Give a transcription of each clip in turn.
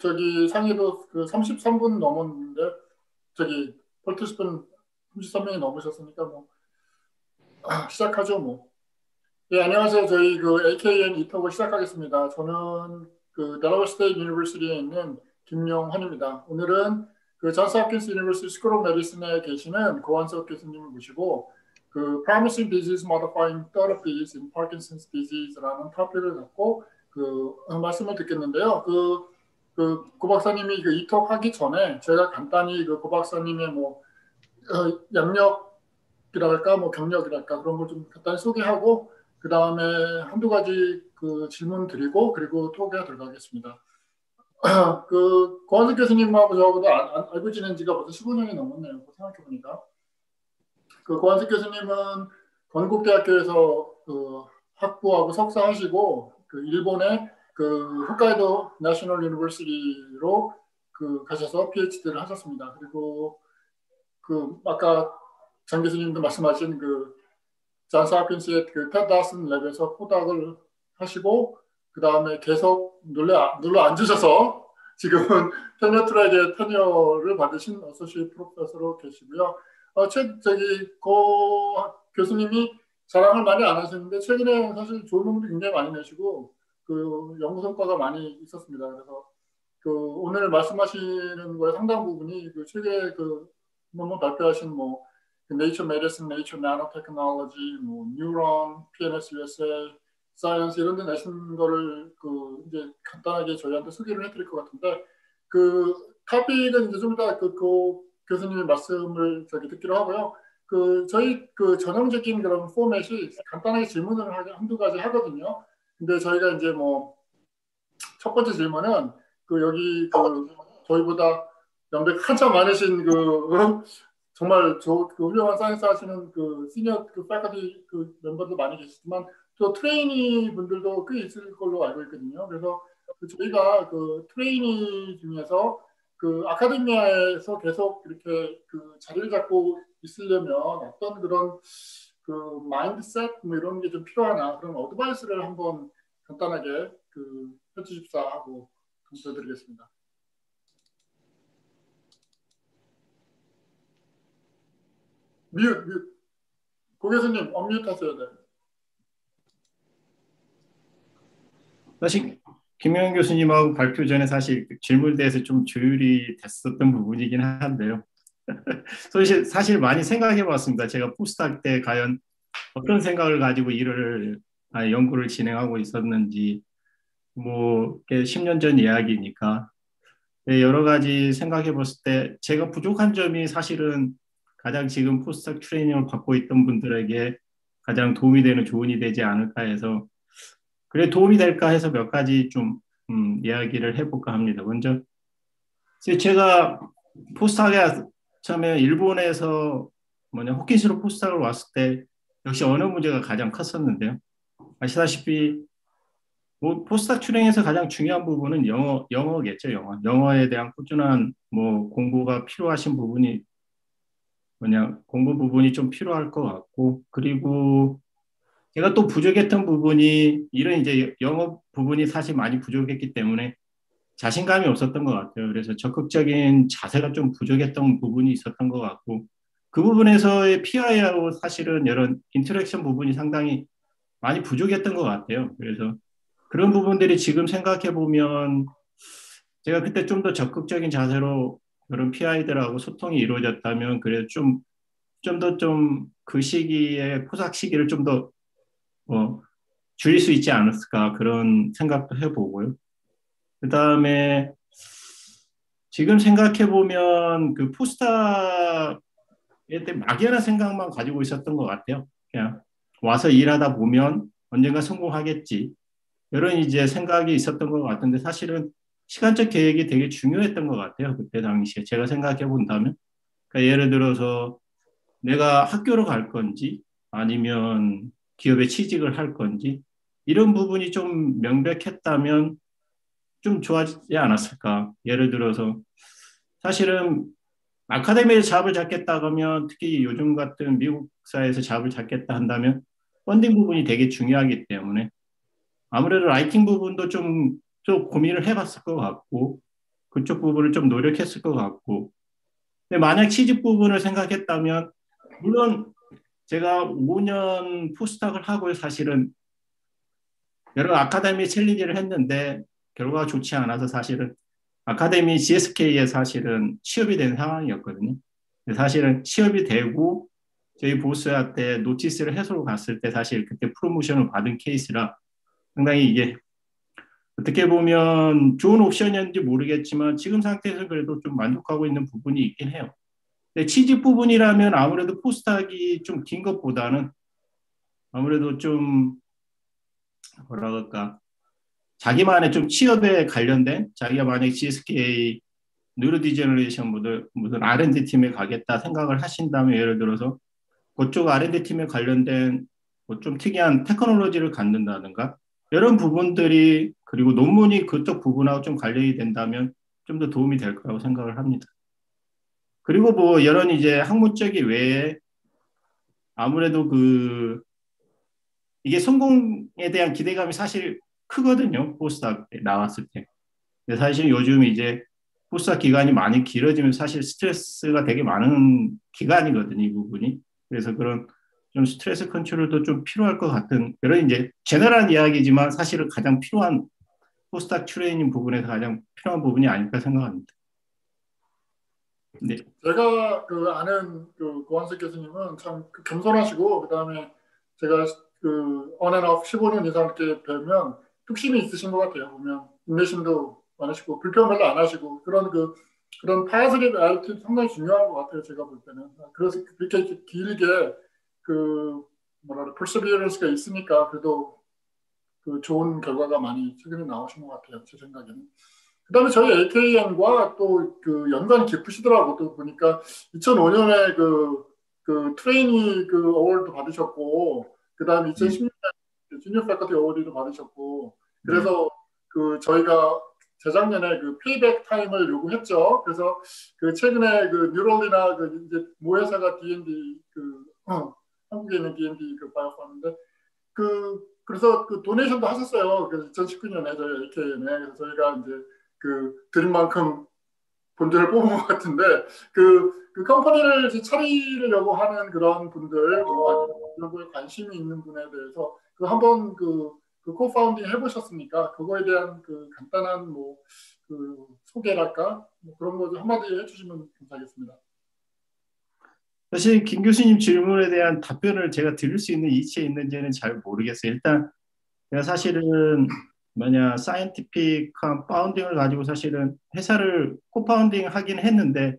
저기 상의도 그 33분 넘었는데 저기 폴티스분 33명이 넘으셨으니까 뭐 시작하죠 뭐. 예, 안녕하세요. 저희 그 AKN 이톡을 시작하겠습니다. 저는 그 델러웨어 스테이트 유니버시티에 있는 김용환입니다. 오늘은 그 존스 홉킨스 유니버시티 스쿨 오브 메디슨에 계시는 고한석 교수님을 모시고 그 Promising Disease Modifying Therapies in Parkinson's Disease라는 토픽을 갖고 그 말씀을 듣겠는데요. 고 박사님이 그 이톡 하기 전에 제가 간단히 그 고 박사님의 뭐 양력이랄까 뭐 경력이랄까 그런 걸 좀 간단히 소개하고 그 다음에 한두 가지 그 질문 드리고 그리고 토크에 들어가겠습니다. 그 고한석 교수님하고 저하고도 알고 지낸 지가 벌써 15년이 넘었네요. 생각해보니까. 그 고한석 교수님은 건국대학교에서 그 학부하고 석사하시고 그 일본의 그 홋카이도 내셔널 유니버시티로 그 가셔서 PhD를 하셨습니다. 그리고 그 아까 장 교수님도 말씀하신 그 존스 홉킨스의 그 테다슨 랩에서 포닥을 하시고 그 다음에 계속 눌러 앉으셔서 지금은 테니어 트랙의 테니어를 받으신 어소시에이트 프로페서로 계시고요. 저기 고 교수님이 자랑을 많이 안 하시는데 최근에 사실 좋은 논문도 굉장히 많이 내시고 그 연구 성과가 많이 있었습니다. 그래서 그 오늘 말씀하시는 거의 상당 부분이 그 최근에 그 논문 발표하신 뭐 Nature Medicine, Nature Nanotechnology, 뭐 뉴런, PNS USA, Science 이런 데 내신 거를 그 이제 간단하게 저희한테 소개를 해드릴 것 같은데 그 토픽은 이제 좀 이따 그 교수님의 말씀을 저기 듣기로 하고요. 그 저희 그 전형적인 그런 포맷이 간단하게 질문을 한두 가지 하거든요. 근데 저희가 이제 뭐 첫 번째 질문은 그 여기 그 저희보다 연배 한참 많으신 그 정말 그 훌륭한 사이언스 하시는 그 시니어 그 패커티 그 멤버도 많이 계시지만 또 트레이니 분들도 꽤 있을 걸로 알고 있거든요. 그래서 그 저희가 그 트레이니 중에서 그 아카데미아에서 계속 이렇게 그 자리를 잡고 있으려면 어떤 그런 그 마인드셋 뭐 이런 게 좀 필요하나 그런 어드바이스를 한번 간단하게 그 해주십사 하고 감사드리겠습니다. 뮤. 고 교수님 엄뮤트 하셔야 돼요. 사실 김영 교수님하고 발표 전에 사실 질문에 대해서 좀 조율이 됐었던 부분이긴 한데요. 사실 많이 생각해 봤습니다. 제가 포스트학 때 과연 어떤 생각을 가지고 연구를 진행하고 있었는지, 뭐, 10년 전 이야기니까. 네, 여러 가지 생각해 봤을 때 제가 부족한 점이 사실은 가장 지금 포스트학 트레이닝을 받고 있던 분들에게 가장 도움이 되는 조언이 되지 않을까 해서 그래 도움이 될까 해서 몇 가지 좀 이야기를 해볼까 합니다. 먼저 제가 포스트학에 처음에 일본에서 호킨스로 포스트학을 왔을 때 역시 언어 문제가 가장 컸었는데요. 아시다시피 뭐 포스트학 출행에서 가장 중요한 부분은 영어겠죠, 영어. 영어에 대한 꾸준한 뭐 공부가 필요하신 부분이 공부 부분이 좀 필요할 것 같고, 그리고 제가 또 부족했던 부분이 이런 이제 영어 부분이 사실 많이 부족했기 때문에 자신감이 없었던 것 같아요. 그래서 적극적인 자세가 좀 부족했던 부분이 있었던 것 같고, 그 부분에서의 PI하고 사실은 이런 인터랙션 부분이 상당히 많이 부족했던 것 같아요. 그래서 그런 부분들이 지금 생각해 보면 제가 그때 좀 더 적극적인 자세로 그런 PI들하고 소통이 이루어졌다면 그래도 좀 더 좀 그 시기에 포삭 시기를 좀 더 줄일 수 있지 않았을까 그런 생각도 해보고요. 그 다음에 지금 생각해 보면 그 포스타에 대해 막연한 생각만 가지고 있었던 것 같아요. 그냥 와서 일하다 보면 언젠가 성공하겠지. 이런 이제 생각이 있었던 것 같은데 사실은 시간적 계획이 되게 중요했던 것 같아요. 그때 당시에 제가 생각해 본다면. 그러니까 예를 들어서 내가 학교로 갈 건지 아니면 기업에 취직을 할 건지 이런 부분이 좀 명백했다면 좀 좋아지지 않았을까. 예를 들어서 사실은 아카데미에서 잡을 잡겠다 하면 특히 요즘 같은 미국 사회에서 잡을 잡겠다 한다면 펀딩 부분이 되게 중요하기 때문에 아무래도 라이팅 부분도 좀 고민을 해봤을 것 같고 그쪽 부분을 좀 노력했을 것 같고. 근데 만약 취직 부분을 생각했다면 물론 제가 5년 포스닥을 하고 사실은 여러 아카데미 챌린지를 했는데 결과가 좋지 않아서 사실은 아카데미 GSK에 사실은 취업이 된 상황이었거든요. 사실은 취업이 되고 저희 보스한테 노티스를 해소로 갔을 때 사실 그때 프로모션을 받은 케이스라 상당히 이게 어떻게 보면 좋은 옵션이었는지 모르겠지만 지금 상태에서 그래도 좀 만족하고 있는 부분이 있긴 해요. 근데 취직 부분이라면 아무래도 포스닥이 좀 긴 것보다는 아무래도 좀 뭐라 그럴까 자기만의 좀 취업에 관련된 자기가 만약에 GSK 뉴로디제너레이션 무슨 R&D 팀에 가겠다 생각을 하신다면 예를 들어서 그쪽 R&D 팀에 관련된 뭐좀 특이한 테크놀로지를 갖는다든가 이런 부분들이 그리고 논문이 그쪽 부분하고 좀 관련이 된다면 좀 더 도움이 될 거라고 생각을 합니다. 그리고 뭐 이런 이제 학문적인 외에 아무래도 그 이게 성공에 대한 기대감이 사실 크거든요. 포스닥 나왔을 때. 근데 사실 요즘 이제 포스닥 기간이 많이 길어지면 사실 스트레스가 되게 많은 기간이거든요. 이 부분이. 그래서 그런 좀 스트레스 컨트롤도 좀 필요할 것 같은 그런 이제 제너럴한 이야기지만 사실은 가장 필요한 포스닥 트레이닝 부분에서 가장 필요한 부분이 아닐까 생각합니다. 네. 제가 그 아는 그 고한석 교수님은 참 겸손하시고 그다음에 제가 그 언앤오프 15년 이상 이렇게 뵈면 뚝심이 있으신 것 같아요. 보면 인내심도 많으시고 불평 별로 안 하시고 그런 파스립 알티 상당히 중요한 것 같아요. 제가 볼 때는 그래서 그렇게 길게 그 뭐라 그래 퍼시비어런스가 있으니까 그래도 그 좋은 결과가 많이 최근에 나오신 것 같아요. 제 생각에는. 그다음에 저희 AKN과 또 그 연관 깊으시더라고. 또 보니까 2005년에 그 트레이니 그 어워드 받으셨고, 그다음에 2016년에 주니어 패커티 어워드도 받으셨고, 그래서 그 저희가 재작년에 그 페이백 타임을 요구했죠. 그래서 그 최근에 그 뉴럴리나 그 이제 모회사가 D&D 한국에 있는 D&D 그 바이오파인데 그래서 그 도네이션도 하셨어요. 그래서 2019년에 저희 AKN에 그래서 저희가 이제 그 드린 만큼 본전을 뽑은 것 같은데 그 컴퍼니를 차리려고 하는 그런 분들 이런 거에 관심이 있는 분에 대해서 그 한번 그 코파운딩 해보셨습니까? 그거에 대한 그 간단한 뭐 그 소개랄까 뭐 그런 거 좀 한마디 해주시면 감사하겠습니다. 사실 김 교수님 질문에 대한 답변을 제가 드릴 수 있는 이치에 있는지는 잘 모르겠어요. 일단 제가 사실은 사이언티픽한 파운딩을 가지고 사실은 회사를 코파운딩 하긴 했는데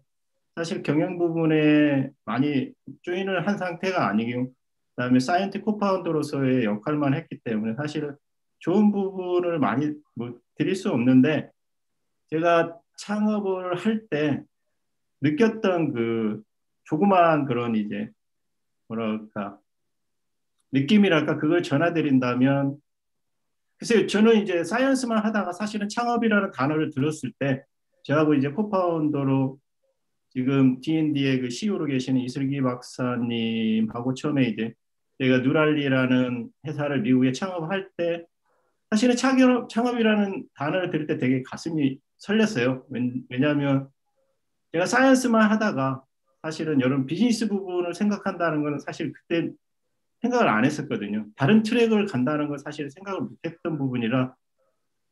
사실 경영 부분에 많이 조인을 한 상태가 아니고 그다음에 사이언티픽 코파운더로서의 역할만 했기 때문에 사실은 좋은 부분을 많이 뭐 드릴 수 없는데 제가 창업을 할 때 느꼈던 그 조그마한 그런 이제 뭐랄까 느낌이랄까 그걸 전해드린다면 글쎄요 저는 이제 사이언스만 하다가 사실은 창업이라는 단어를 들었을 때 저하고 이제 코파운더로 지금 D&D의 그 CEO로 계시는 이슬기 박사님하고 처음에 이제 제가 누랄리라는 회사를 미국에 창업할 때 사실은 창업이라는 단어를 들을 때 되게 가슴이 설렜어요. 왜냐하면 제가 사이언스만 하다가 사실은 여러 비즈니스 부분을 생각한다는 건 사실 그때 생각을 안 했었거든요. 다른 트랙을 간다는 건 사실 생각을 못했던 부분이라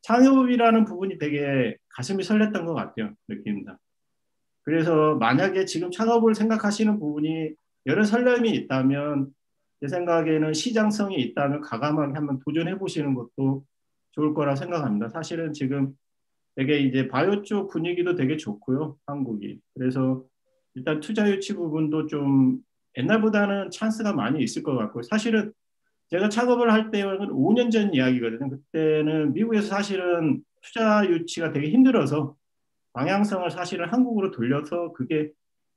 창업이라는 부분이 되게 가슴이 설렜던 것 같아요. 느낌입니다. 그래서 만약에 지금 창업을 생각하시는 부분이 여러 설렘이 있다면 제 생각에는 시장성이 있다면 과감하게 한번 도전해 보시는 것도 좋을 거라 생각합니다. 사실은 지금 되게 이제 바이오 쪽 분위기도 되게 좋고요, 한국이. 그래서 일단 투자 유치 부분도 좀 옛날보다는 찬스가 많이 있을 것 같고요. 사실은 제가 창업을 할 때는 5년 전 이야기거든요. 그때는 미국에서 사실은 투자 유치가 되게 힘들어서 방향성을 사실은 한국으로 돌려서 그게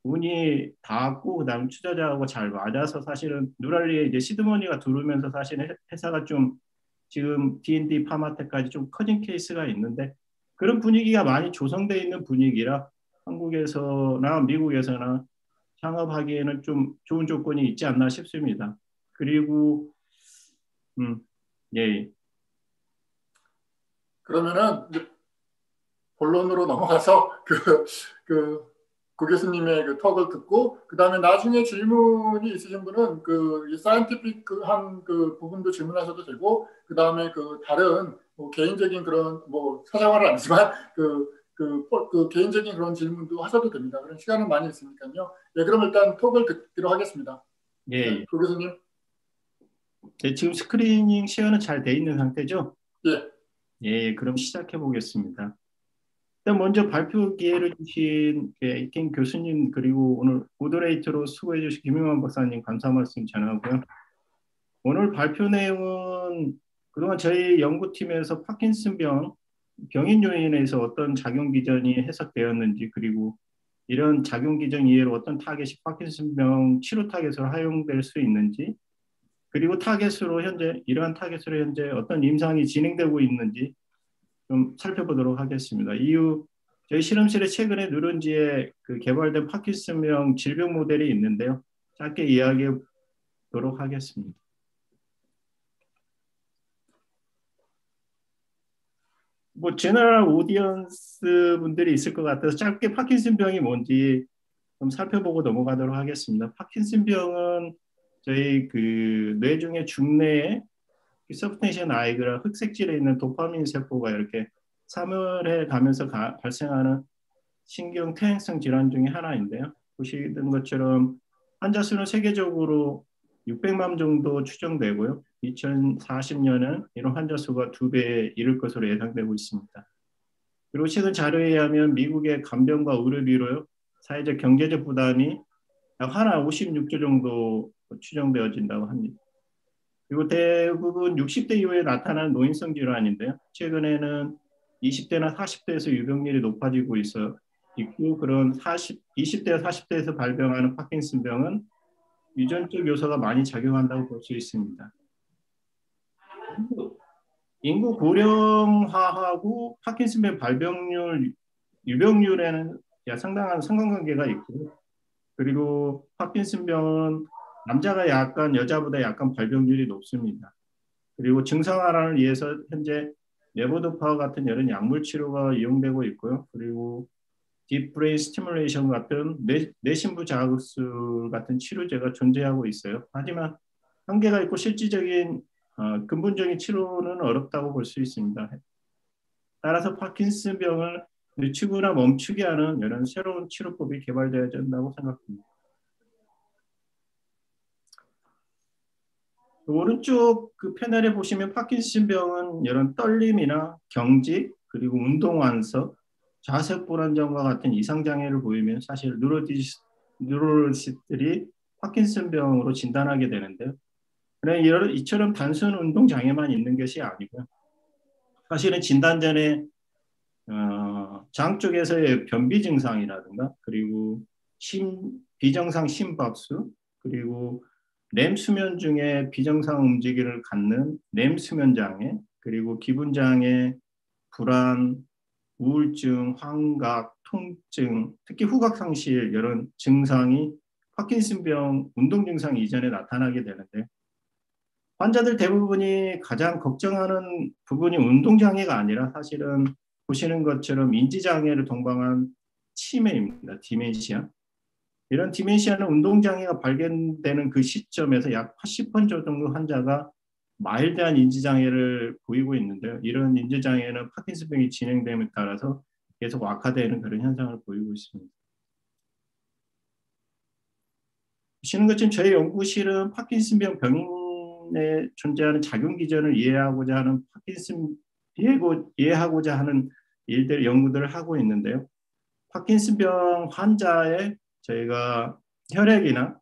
운이 닿았고 그다음 투자자하고 잘 맞아서 사실은 누랄리에 이제 시드머니가 들어오면서 사실은 회사가 좀 지금 D&D 파마텍까지 좀 커진 케이스가 있는데 그런 분위기가 많이 조성되어 있는 분위기라 한국에서나 미국에서나 창업하기에는 좀 좋은 조건이 있지 않나 싶습니다. 그리고 예. 그러면은 본론으로 넘어가서 고 교수님의 그 턱을 듣고 그다음에 나중에 질문이 있으신 분은 이 사이언티픽한 그 부분도 질문하셔도 되고 그다음에 그 다른 뭐 개인적인 그런 뭐 사생활은 아니지만 그 개인적인 그런 질문도 하셔도 됩니다. 그런 시간은 많이 있으니까요. 예, 그럼 일단 톡을 듣기로 하겠습니다. 예, 예. 고 교수님. 네, 지금 스크리닝 시어는 잘 돼 있는 상태죠? 예. 예, 그럼 시작해 보겠습니다. 일단 먼저 발표 기회를 주신 에이켄 교수님 그리고 오늘 모더레이터로 수고해 주신 김용환 박사님 감사 말씀 전하고요. 오늘 발표 내용은 그동안 저희 연구팀에서 파킨슨병 병인 요인에서 어떤 작용 기전이 해석되었는지 그리고 이런 작용 기전 이외로 어떤 타겟이 파킨슨병 치료 타겟으로 활용될 수 있는지 그리고 이러한 타겟으로 현재 어떤 임상이 진행되고 있는지 좀 살펴보도록 하겠습니다. 이후 저희 실험실에 최근에 누런지에 개발된 파킨슨병 질병 모델이 있는데요. 짧게 이야기해 보도록 하겠습니다. 뭐 제너럴 오디언스 분들이 있을 것 같아서 짧게 파킨슨병이 뭔지 좀 살펴보고 넘어가도록 하겠습니다. 파킨슨병은 저희 뇌 중에 중뇌에 서브스테이션 아이그라 흑색질에 있는 도파민 세포가 이렇게 사멸해 가면서 발생하는 신경 퇴행성 질환 중에 하나인데요. 보시는 것처럼 환자 수는 세계적으로 600만 정도 추정되고요. 2040년은 이런 환자 수가 2배에 이를 것으로 예상되고 있습니다. 그리고 최근 자료에 의하면 미국의 간병과 의료비로 사회적 경제적 부담이 약 하나 56조 정도 추정되어진다고 합니다. 그리고 대부분 60대 이후에 나타나는 노인성 질환인데요. 최근에는 20대나 40대에서 유병률이 높아지고 있고 그런 20대, 40대에서 발병하는 파킨슨병은 유전적 요소가 많이 작용한다고 볼 수 있습니다. 인구 고령화하고 파킨슨병 발병률, 유병률에는 상당한 상관관계가 있고 그리고 파킨슨병은 남자가 여자보다 약간 발병률이 높습니다. 그리고 증상 완화를 위해서 현재 레보도파와 같은 여러 약물 치료가 이용되고 있고요. 그리고 딥브레인 스티뮬레이션 같은 뇌신부 자극술 같은 치료제가 존재하고 있어요. 하지만 한계가 있고 실질적인 근본적인 치료는 어렵다고 볼 수 있습니다. 따라서 파킨슨병을 늦추거나 멈추게 하는 이런 새로운 치료법이 개발되어야 된다고 생각합니다. 오른쪽 패널에 보시면 파킨슨병은 이런 떨림이나 경직 그리고 운동 완서, 좌석 불안정과 같은 이상 장애를 보이면 사실 뉴로시스트들이 파킨슨병으로 진단하게 되는데요. 이처럼 단순 운동 장애만 있는 것이 아니고요. 사실은 진단 전에 장 쪽에서의 변비 증상이라든가 그리고 비정상 심박수 그리고 렘 수면 중에 비정상 움직임을 갖는 렘 수면 장애 그리고 기분 장애, 불안, 우울증, 환각, 통증, 특히 후각 상실 이런 증상이 파킨슨병 운동 증상 이전에 나타나게 되는데 환자들 대부분이 가장 걱정하는 부분이 운동 장애가 아니라 사실은 보시는 것처럼 인지 장애를 동반한 치매입니다. 디멘시아. 이런 디멘시아는 운동 장애가 발견되는 그 시점에서 약 80% 정도 환자가 마일드한 인지 장애를 보이고 있는데요. 이런 인지 장애는 파킨슨병이 진행됨에 따라서 계속 악화되는 그런 현상을 보이고 있습니다. 보시는 것처럼 저희 연구실은 파킨슨병 병인에 존재하는 작용 기전을 이해하고자 하는 연구들을 하고 있는데요. 파킨슨병 환자의 저희가 혈액이나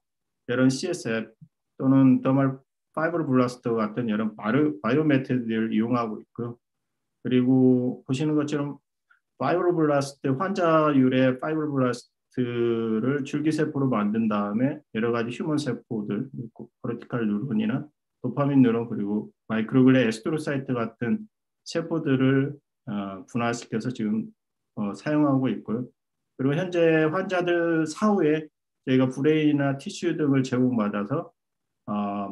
이런 CSF 또는 더멀 파이브로블라스트 같은 여러 바이오 메토드를 이용하고 있고요. 그리고 보시는 것처럼 환자율의 파이브로블라스트를 줄기세포로 만든 다음에 여러 가지 휴먼 세포들, 코르티칼 뉴론이나 도파민 뉴론 그리고 마이크로글리아 에스트로사이트 같은 세포들을 분화시켜서 지금 사용하고 있고요. 그리고 현재 환자들 사후에 저희가 브레인이나 티슈 등을 제공받아서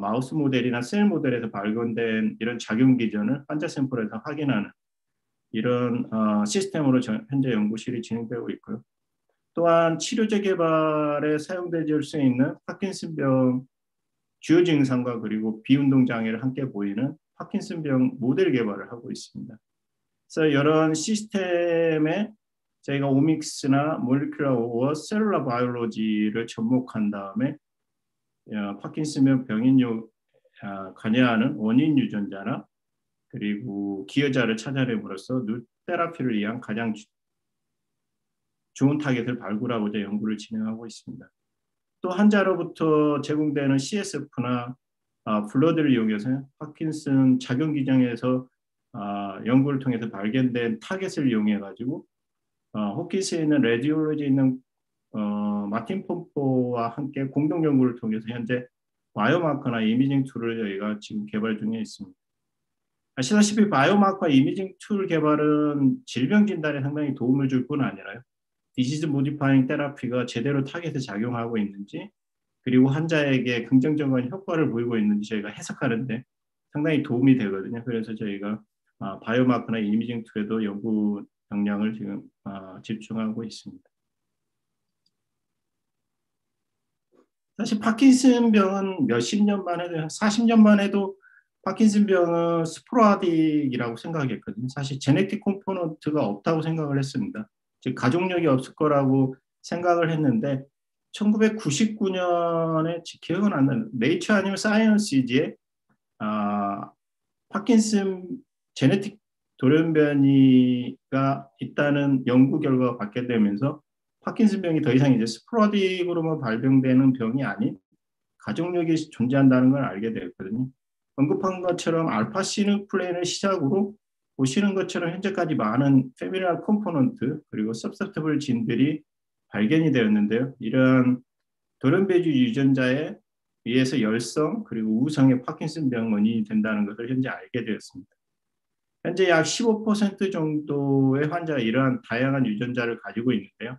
마우스 모델이나 셀 모델에서 발견된 이런 작용 기전을 환자 샘플에서 확인하는 이런 시스템으로 현재 연구실이 진행되고 있고요. 또한 치료제 개발에 사용될 수 있는 파킨슨병 주요 증상과 그리고 비운동 장애를 함께 보이는 파킨슨병 모델 개발을 하고 있습니다. 그래서 이런 시스템에 저희가 오믹스나 몰리큘러와 셀룰러 바이올로지를 접목한 다음에 파킨슨병 병인용 관여하는 원인 유전자나 그리고 기여자를 찾아냄으로써 누 테라피를 위한 가장 좋은 타겟을 발굴하고자 연구를 진행하고 있습니다. 또 환자로부터 제공되는 CSF나 블러드를 이용해서 파킨슨 작용 기전에서 연구를 통해서 발견된 타겟을 이용해 가지고 호키스에 있는 레디올로지에 있는 마틴 폼포와 함께 공동 연구를 통해서 현재 바이오마커나 이미징 툴을 저희가 지금 개발 중에 있습니다. 아시다시피 바이오마커 이미징 툴 개발은 질병 진단에 상당히 도움을 줄 뿐 아니라요. 디지즈 모디파잉 테라피가 제대로 타겟에 작용하고 있는지 그리고 환자에게 긍정적인 효과를 보이고 있는지 저희가 해석하는데 상당히 도움이 되거든요. 그래서 저희가 바이오마커나 이미징 툴에도 연구 역량을 지금 집중하고 있습니다. 사실 파킨슨병은 몇십 년만 해도 40년만 해도 파킨슨병은 스포라딕이라고 생각했거든요. 사실 제네틱 컴포넌트가 없다고 생각을 했습니다. 즉 가족력이 없을 거라고 생각을 했는데 1999년에 기억은 안 나는 네이처 아니면 사이언스지에 파킨슨 제네틱 돌연변이가 있다는 연구 결과가 발견되면서 파킨슨병이 더 이상 이제 스포라딕으로만 발병되는 병이 아닌 가족력이 존재한다는 걸 알게 되었거든요. 언급한 것처럼 알파 시누클레인을 시작으로 보시는 것처럼 현재까지 많은 페미널 컴포넌트 그리고 서브셉터블 진들이 발견이 되었는데요. 이러한 돌연변이 유전자에 의해서 열성 그리고 우성의 파킨슨병 원인이 된다는 것을 현재 알게 되었습니다. 현재 약 15% 정도의 환자가 이러한 다양한 유전자를 가지고 있는데요.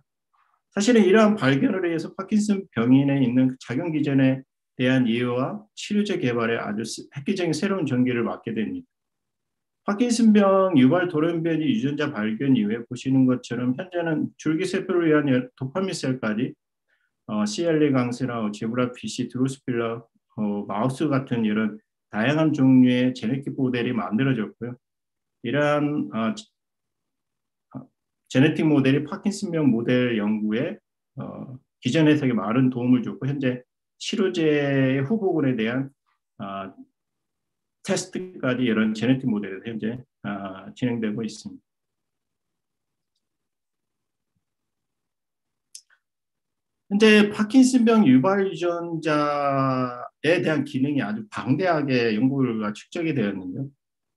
사실은 이러한 발견을 위해서 파킨슨 병인에 있는 작용 기전에 대한 이해와 치료제 개발에 아주 획기적인 새로운 전기를 맞게 됩니다. 파킨슨병 유발 돌연변이 유전자 발견 이후에 보시는 것처럼 현재는 줄기세포를 위한 도파민셀까지 CLA 강세나 제브라 PC, 드로스필라, 마우스 같은 이런 다양한 종류의 제네틱 모델이 만들어졌고요. 이러한 제네틱 모델이 파킨슨병 모델 연구에 기전 해석에 많은 도움을 줬고 현재 치료제의 후보군에 대한 테스트까지 이런 제네틱 모델에서 현재 진행되고 있습니다. 현재 파킨슨병 유발 유전자에 대한 기능이 아주 방대하게 연구가 축적이 되었는데요.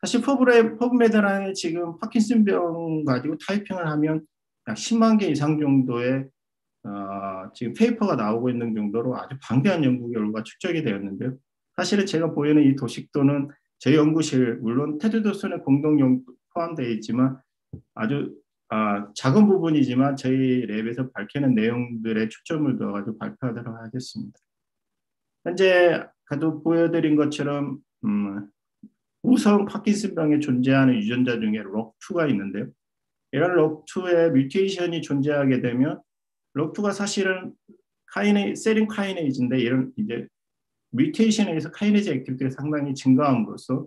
사실 퍼브메드란에 지금 파킨슨병 가지고 타이핑을 하면 약 10만 개 이상 정도의 지금 페이퍼가 나오고 있는 정도로 아주 방대한 연구 결과가 축적이 되었는데요. 사실은 제가 보이는 이 도식도는 저희 연구실 물론 테드 도슨의 공동 연구 포함되어 있지만 아주 작은 부분이지만 저희 랩에서 밝히는 내용들에 초점을 두어가지고 발표하도록 하겠습니다. 현재 아까도 보여드린 것처럼 우성 파킨슨병에 존재하는 유전자 중에 록2가 있는데요. 이런 록2의 뮤테이션이 존재하게 되면 록2가 사실은 세린 카이네이즈인데 이런 이제 뮤테이션에 의해서 카이네이즈 액티비티가 상당히 증가함으로써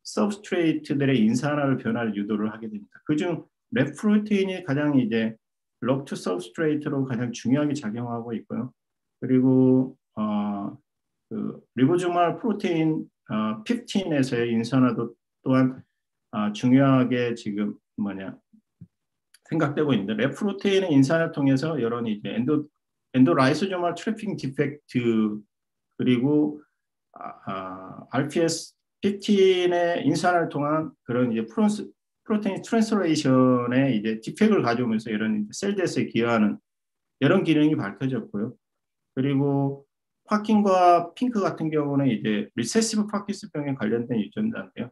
서브스트레이트들의 인산화를 변화를 유도를 하게 됩니다. 그중 랩 프로테인이 가장 이제 록2 서브스트레이트로 가장 중요하게 작용하고 있고요. 그리고 그 리보조말 프로테인 15에서의 인산화도 또한 중요하게 지금 생각되고 있는데 랩 프로테인의 인산화를 통해서 이런 이제 엔도라이소조말 트래핑 디펙트 그리고 RPS 15의 인산화를 통한 그런 이제 프로테인 트랜스레이션의 이제 디펙을 가져오면서 이런 셀데스에 기여하는 이런 기능이 밝혀졌고요. 그리고 파킨과 핑크 같은 경우는 이제 리세시브 파킨슨병에 관련된 유전자인데요.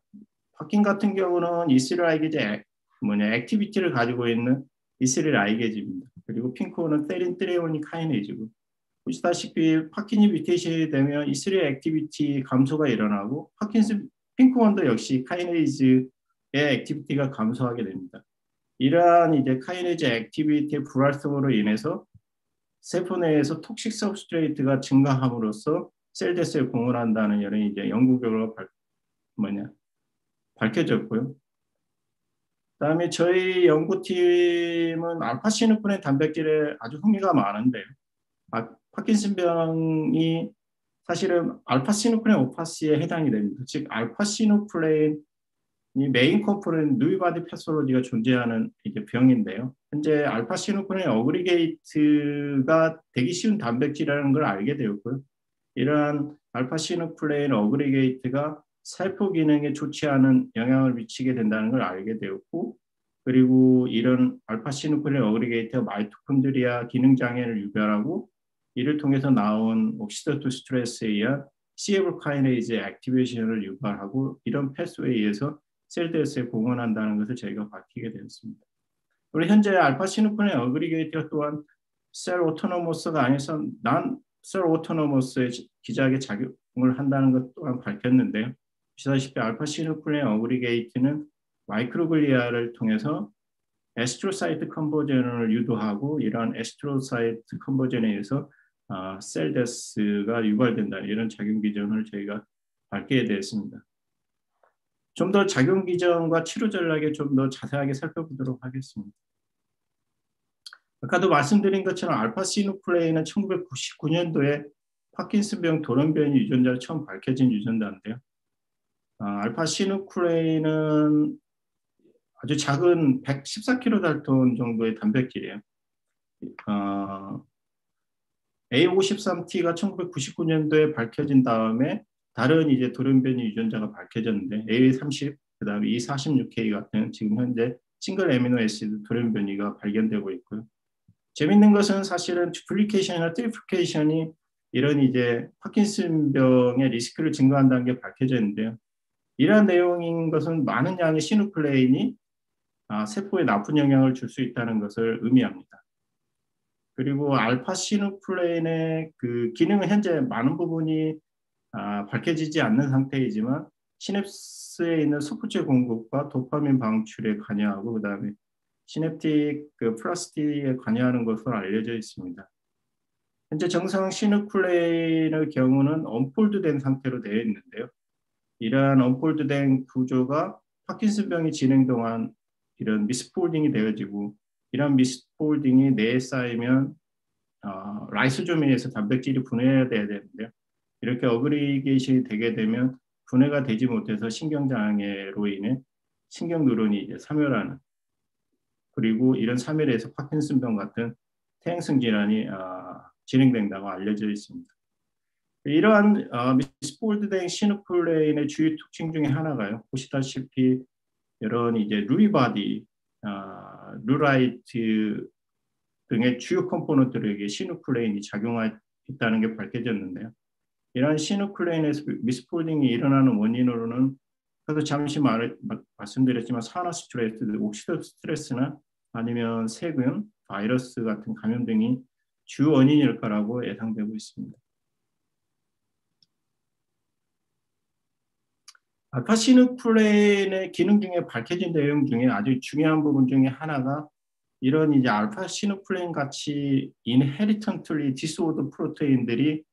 파킨 같은 경우는 이스릴 아이게즈 액티비티를 가지고 있는 이스릴 아이게즈입니다. 그리고 핑크는 세린 트레오니 카이네이즈고 보시다시피 파킨이 뮤테이션이 되면 이스릴 액티비티 감소가 일어나고 핑크원도 역시 카이네이즈 액티비티가 감소하게 됩니다. 이러한 이제 카이네즈 액티비티의 불활성으로 인해서 세포 내에서 톡식 서브스트레이트가 증가함으로써 셀 데스에 공헌한다는 이런 이제 연구 결과가 밝혀졌고요. 그다음에 저희 연구팀은 알파시누클레인 단백질에 아주 흥미가 많은데요. 파킨슨병이 사실은 알파시누클레인 오파시에 해당이 됩니다. 즉 알파시누클레인이 메인 컴포넌트 누이바디 패솔로지가 존재하는 이제 병인데요. 현재 알파시누클레인 어그리게이트가 되기 쉬운 단백질이라는 걸 알게 되었고요. 이러한 알파시누클레인 어그리게이트가 세포 기능에 좋지 않은 영향을 미치게 된다는 걸 알게 되었고, 그리고 이런 알파시누클레인 어그리게이트가 마이토콘드리아 기능 장애를 유발하고 이를 통해서 나온 옥시다티브 스트레스에 의한 Cable 카이네이즈 액티베이션을 유발하고 이런 패스웨이에 의해서 셀데스에 공헌한다는 것을 저희가 밝히게 되었습니다. 그리고 현재 알파시누클레인 어그리게이트가 또한 셀 오토노머스가 아니어서 난 셀 오토노머스의 기작에 작용을 한다는 것 또한 밝혔는데요. 보시다시피 알파시누클레인 어그리게이트는 마이크로글리아를 통해서 에스트로사이트 컨버전을 유도하고 이러한 에스트로사이트 컨버전에 의해서 셀데스가 유발된다 이런 작용 기전을 저희가 밝히게 되었습니다. 좀 더 작용 기전과 치료 전략에 좀 더 자세하게 살펴보도록 하겠습니다. 아까도 말씀드린 것처럼 알파시누클레인은 1999년도에 파킨슨병 돌연변이 유전자로 처음 밝혀진 유전자인데요. 알파시누클레인은 아주 작은 114kDalton 정도의 단백질이에요. A53T가 1999년도에 밝혀진 다음에 다른 이제 돌연변이 유전자가 밝혀졌는데 A30, 그다음에 E46K 같은 지금 현재 싱글 애미노 애시드 돌연변이가 발견되고 있고요. 재밌는 것은 사실은 두플리케이션이나 트리플리케이션이 이런 이제 파킨슨병의 리스크를 증가한다는 게 밝혀졌는데요. 이러한 내용인 것은 많은 양의 시누클레인이 세포에 나쁜 영향을 줄 수 있다는 것을 의미합니다. 그리고 알파 시누클레인의 그 기능은 현재 많은 부분이 밝혀지지 않는 상태이지만 시냅스에 있는 소프트웨어 공급과 도파민 방출에 관여하고 그다음에 시냅틱 플라스틱에 관여하는 것으로 알려져 있습니다. 현재 정상 시누클레인의 경우는 언폴드된 상태로 되어 있는데요. 이러한 언폴드된 구조가 파킨슨병이 진행 동안 이런 미스폴딩이 되어지고 이런 미스폴딩이 뇌에 쌓이면 라이소좀에 의해서 단백질이 분해돼야 되는데요. 이렇게 어그리게이션이 되게 되면 분해가 되지 못해서 신경장애로 인해 신경뉴런이 이제 사멸하는 그리고 이런 사멸에서 파킨슨병 같은 퇴행성 질환이 진행된다고 알려져 있습니다. 이러한 미스폴드된 시누클레인의 주요 특징 중에 하나가요. 보시다시피 이런 이제 루이바디, 루라이트 등의 주요 컴포넌트들에게 시누클레인이 작용했다는 게 밝혀졌는데요. 이러한 시누클레인에서 미스폴딩이 일어나는 원인으로는 아까도 잠시 말씀드렸지만 산화 스트레스, 옥시다티브 스트레스나 아니면 세균, 바이러스 같은 감염 등이 주 원인일 거라고 예상되고 있습니다. 알파시누클레인의 기능 중에 밝혀진 내용 중에 아주 중요한 부분 중에 하나가 이런 이제 알파시누클레인 같이 inherently disorder 프로테인들이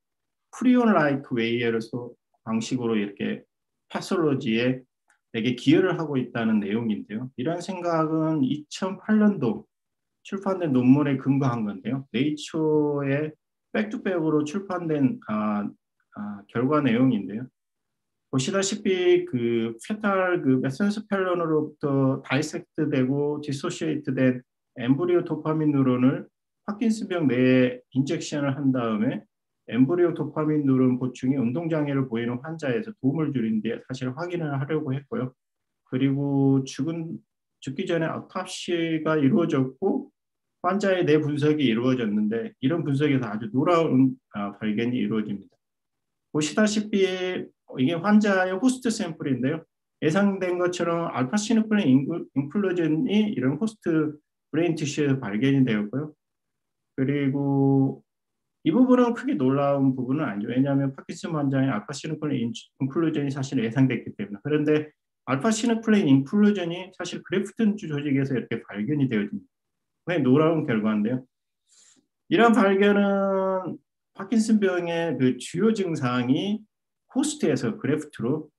프리온-like 웨이에서 방식으로 이렇게 패솔로지에 되게 기여를 하고 있다는 내용인데요. 이런 생각은 2008년도 출판된 논문에 근거한 건데요. 네이처에 백투백으로 출판된 결과 내용인데요. 보시다시피 그 페탈 그 메센스펠론으로부터 다이섹트되고 디소시에이트된 엠브리오 도파민 뉴런을 파킨슨병 뇌에 인젝션을 한 다음에 엠브리오 도파민 뉴런 보충이 운동장애를 보이는 환자에서 도움을 주는 데 사실 확인을 하려고 했고요. 그리고 죽기 전에 아토피가 이루어졌고 환자의 뇌 분석이 이루어졌는데 이런 분석에서 아주 놀라운 발견이 이루어집니다. 보시다시피 이게 환자의 호스트 샘플인데요. 예상된 것처럼 알파시누클레인 인클루전이 이런 호스트 브레인 티슈에서 발견이 되었고요. 그리고 이 부분은 크게 놀라운 부분은 아니죠. 왜냐하면 파킨슨 환자의 알파시누클레인 인클루전이 사실 예상됐기 때문에. 그런데 알파 시누클레인 인클루전이 사실 그래프톤주 조직에서 이렇게 발견이 되어집니다. 굉장히 놀라운 결과인데요. 이런 발견은 파킨슨병의 그 주요 증상이 호스트에서 그래프트로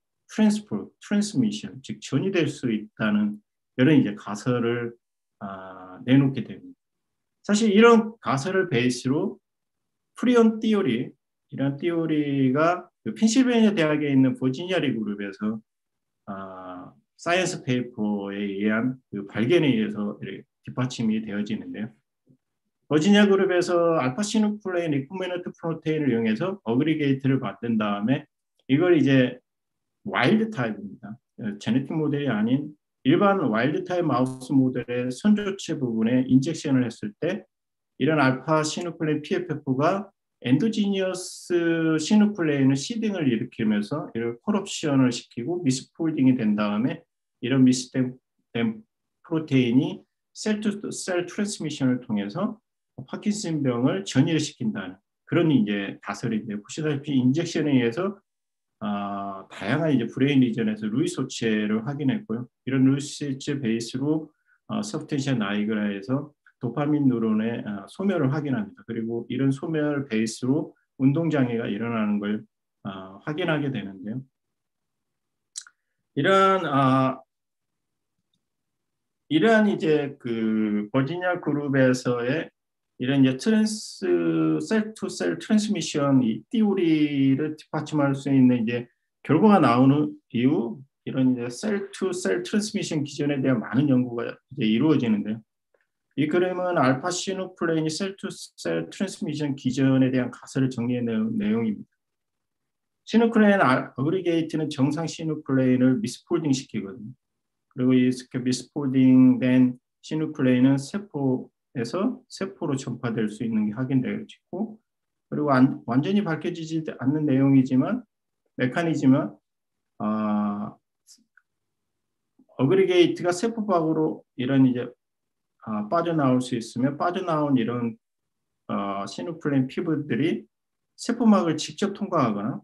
트랜스미션, 즉 전이될 수 있다는 이런 이제 가설을 내놓게 됩니다. 사실 이런 가설을 베이스로 프리온 띠오리, 이런 띠오리가 그 펜실베니아 대학에 있는 버지니아리 그룹에서 사이언스 페이퍼에 의한 그 발견에 의해서 뒷받침이 되어지는데요. 버지니아 그룹에서 알파 시누클레인 리코미넌트 프로테인을 이용해서 어그리게이트를 만든 다음에 이걸 이제 와일드 타입입니다. 제네틱 모델이 아닌 일반 와일드 타입 마우스 모델의 선조체 부분에 인젝션을 했을 때 이런 알파 시누클레인 PFF가 엔도지니어스 시누클레인의 시딩을 일으키면서 이런 콜옵션을 시키고 미스폴딩이 된 다음에 이런 미스된 프로테인이 셀-투-셀 트랜스미션을 통해서 파킨슨병을 전이시킨다는 그런 이제 가설인데 보시다시피 인젝션에 의해서 다양한 이제 브레인 리전에서 루이소체를 확인했고요. 이런 루이소체 베이스로 서브텐션 나이그라에서 도파민 뉴런의 소멸을 확인합니다. 그리고 이런 소멸 베이스로 운동장애가 일어나는 걸 확인하게 되는데요. 이러한 이제 그 버지니아 그룹에서의 이런 이제 셀 투 셀 트랜스미션 이 띠오리를 뒷받침할 수 있는 이제 결과가 나오는 이후 이런 이제 셀 투 셀 트랜스미션 기전에 대한 많은 연구가 이제 이루어지는데요. 이 그림은 알파 시누클레인이 셀 투 셀 트랜스미션 기전에 대한 가설을 정리해 놓은 내용입니다. 시누클레인 어그리게이트는 정상 시누클레인을 미스폴딩 시키거든요. 그리고 이 미스폴딩된 시누클레인은 세포에서 세포로 전파될 수 있는 게 확인되어지고 그리고 완전히 밝혀지지 않는 내용이지만 메커니즘은 어그리게이트가 세포 밖으로 이런 이제 빠져나올 수 있으며 빠져나온 이런 시누클레인 피부들이 세포막을 직접 통과하거나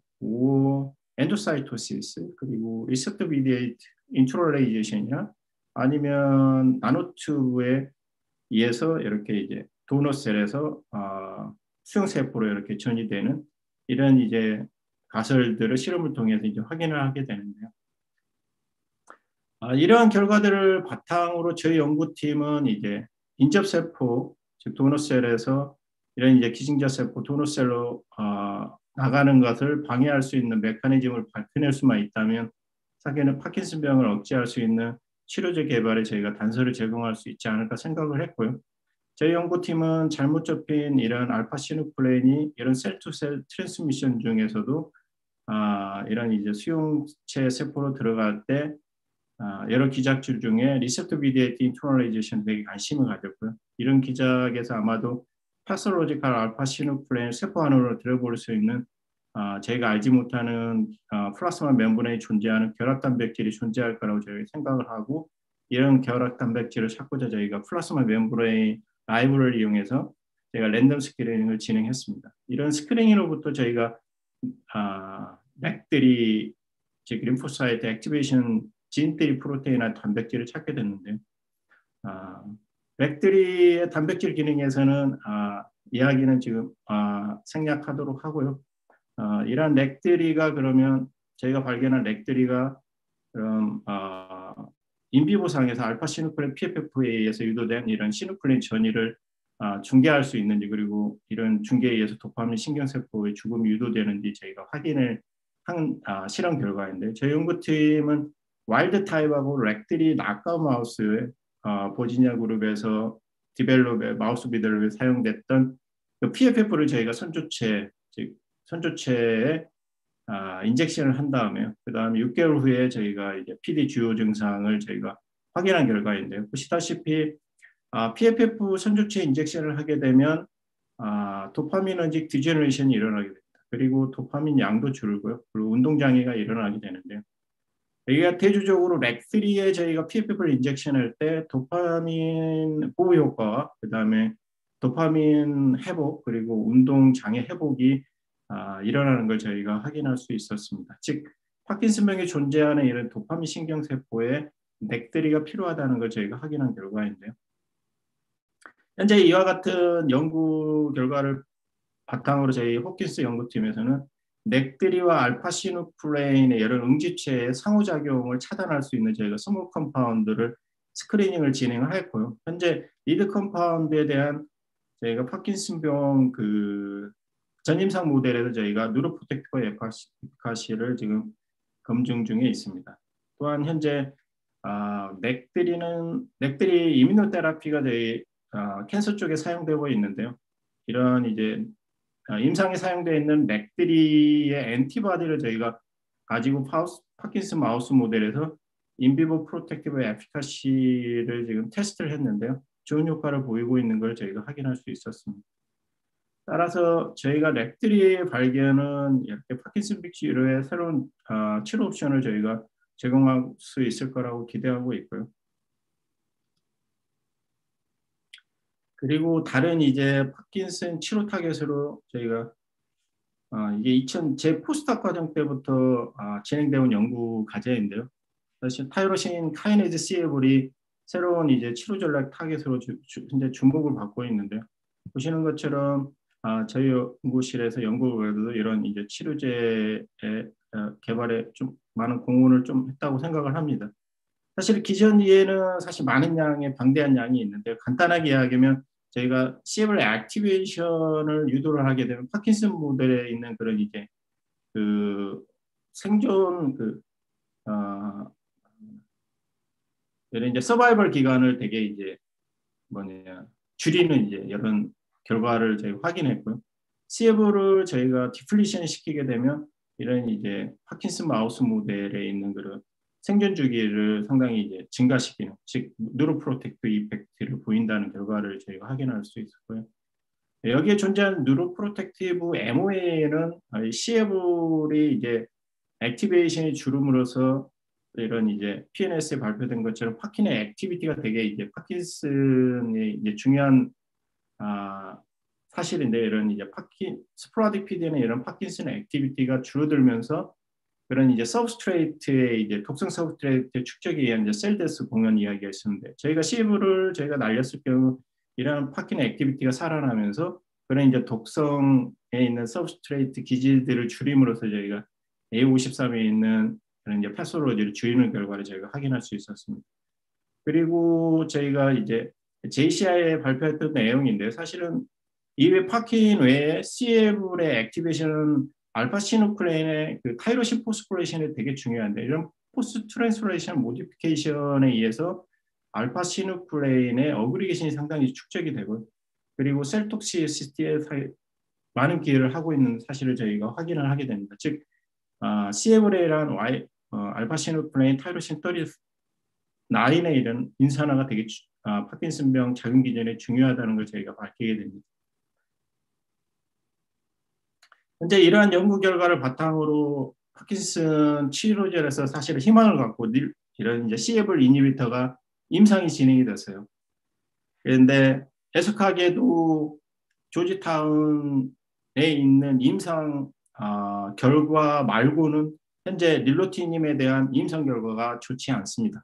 엔도사이토시스 그리고 리셉터 미디에이트 인트롤레이제이션이나 아니면 나노튜브에 의해서 이렇게 이제 도너셀에서 수용세포로 이렇게 전이되는 이런 이제 가설들을 실험을 통해서 이제 확인을 하게 되는데요. 이러한 결과들을 바탕으로 저희 연구팀은 이제 인접세포, 즉 도너셀에서 이런 이제 기증자 세포 도너셀로 나가는 것을 방해할 수 있는 메커니즘을 밝혀낼 수만 있다면 사계는 파킨슨병을 억제할 수 있는 치료제 개발에 저희가 단서를 제공할 수 있지 않을까 생각을 했고요. 저희 연구팀은 잘못 접힌 이런 알파 시누클레인이 이런 셀-투-셀 트랜스미션 중에서도 이런 이제 수용체 세포로 들어갈 때 여러 기작질 중에 리셉터 미디에이트 인터널라이제이션 되게 관심을 가졌고요. 이런 기작에서 아마도 파솔로지컬 알파 시누클레인 세포 안으로 들어볼 수 있는 저희가 알지 못하는 플라스마 멤브레인에 존재하는 결합 단백질이 존재할 거라고 저희가 생각을 하고 이런 결합 단백질을 찾고자 저희가 플라스마 멤브레인 라이브를 이용해서 저희가 랜덤 스크리닝을 진행했습니다. 이런 스크리닝으로부터 저희가 렉들이 즉 림포사이트 액티베이션 진들이 프로테인이나 단백질을 찾게 됐는데 렉들이의 단백질 기능에서는 이야기는 지금 생략하도록 하고요. 이러한 렉들이가 그러면 저희가 발견한 렉들이가 그럼 인비보상에서 알파 시누클레인 PFF에 의해서 유도된 이런 시누클레인 전이를 중계할 수 있는지 그리고 이런 중계에 의해서 도파민 신경세포의 죽음이 유도되는지 저희가 확인을 한 실험 결과인데 저희 연구팀은 와일드 타입하고 렉들이 낙가 마우스의 버지니아 그룹에서 디벨롭의 마우스 비델롭에 사용됐던 그 PFF를 저희가 선조체 즉 선조체에 인젝션을 한 다음에 그 다음에 6개월 후에 저희가 이제 PD 주요 증상을 저희가 확인한 결과인데요. 보시다시피 PFF 선조체 인젝션을 하게 되면 도파민은직 디제너레이션이 일어나게 됩니다. 그리고 도파민 양도 줄고요. 그리고 운동장애가 일어나게 되는데요. 여기가 대주적으로 렉3에 저희가 PFF를 인젝션할 때 도파민 보호 효과와 그 다음에 도파민 회복 그리고 운동장애 회복이 일어나는 걸 저희가 확인할 수 있었습니다. 즉 파킨슨병에 존재하는 이런 도파민 신경세포에 넥드리가 필요하다는 걸 저희가 확인한 결과인데요. 현재 이와 같은 연구 결과를 바탕으로 저희 호킨스 연구팀에서는 넥드리와 알파시누클레인의 여러 응집체의 상호작용을 차단할 수 있는 저희가 스몰 컴파운드를 스크리닝을 진행하였고요. 현재 리드 컴파운드에 대한 저희가 파킨슨병 그 전임상 모델에서 저희가 누로프로텍티브 에피카시를 지금 검증 중에 있습니다. 또한 현재 넥드리 이뮤노테라피가 저희 캔서 쪽에 사용되고 있는데요. 이런 이제 임상에 사용되어 있는 넥드리의 엔티바디를 저희가 가지고 파킨슨 마우스 모델에서 인비보 프로텍티브 에피카시를 지금 테스트를 했는데요. 좋은 효과를 보이고 있는 걸 저희가 확인할 수 있었습니다. 따라서 저희가 넥드리의 발견은 이렇게 파킨슨병 치료의 새로운 치료 옵션을 저희가 제공할 수 있을 거라고 기대하고 있고요. 그리고 다른 이제 파킨슨 치료 타겟으로 저희가 이게 제 포스닥 과정 때부터 진행되어 온 연구 과제인데요. 사실 타이로신 카이네즈 CF이 새로운 이제 치료 전략 타겟으로 현재 주목을 받고 있는데요. 보시는 것처럼 저희 연구실에서 연구에도 이런 이제 치료제의 개발에 좀 많은 공헌을 좀 했다고 생각을 합니다. 사실 기존에는 사실 많은 양의 방대한 양이 있는데 간단하게 이야기하면 저희가 CF의 액티베이션을 유도를 하게 되면 파킨슨 모델에 있는 그런 이제 그 생존 이런 이제 서바이벌 기간을 되게 이제 줄이는 이제 이런 결과를 저희가 확인했고요. CF를 저희가 디플리션 시키게 되면 이런 이제 파킨슨 마우스 모델에 있는 그런 생존 주기를 상당히 이제 증가시키는, 즉 뉴로프로텍티브 이펙트를 보인다는 결과를 저희가 확인할 수 있었고요. 여기에 존재하는 뉴로프로텍티브 MOA는 CF이 이제 액티베이션이 줄음으로써 이런 이제 PNS에 발표된 것처럼 파킨의 액티비티가 되게 이제 파킨슨의 이제 중요한 사실인데 이런 이제 스포라딕 PD는 이런 파킨슨의 액티비티가 줄어들면서 그런 이제 서브스트레이트의 이제 독성 서브스트레이트 축적에 의한 이제 셀데스 공연 이야기가 있었는데 저희가 CF를 저희가 날렸을 경우 이런 파킨의 액티비티가 살아나면서 그런 이제 독성에 있는 서브스트레이트 기질들을 줄임으로써 저희가 A53에 있는 그런 이제 패소로지를 줄이는 결과를 저희가 확인할 수 있었습니다. 그리고 저희가 이제 JCI에 발표했던 내용인데 사실은 이외 파킨 외에 CF의 액티베이션은 알파시누클레인의 그 타이로신 포스포레이션이 되게 중요한데 이런 포스트 트랜스포레이션 모디피케이션에 의해서 알파시누클레인의 어그리게이션이 상당히 축적이 되고 그리고 셀톡시시티에 많은 기여를 하고 있는 사실을 저희가 확인을 하게 됩니다. 즉 CF라는 알파시누클레인 타이로신 39의 이런 인산화가 되게 파킨슨병 작용 기전에 중요하다는 걸 저희가 밝히게 됩니다. 현재 이러한 연구 결과를 바탕으로 파킨슨 치료제에서 사실 희망을 갖고 이런 이제 CFR 이니비터가 임상이 진행이 됐어요. 그런데 애석하게도 조지타운에 있는 임상 결과 말고는 현재 닐로티님에 대한 임상 결과가 좋지 않습니다.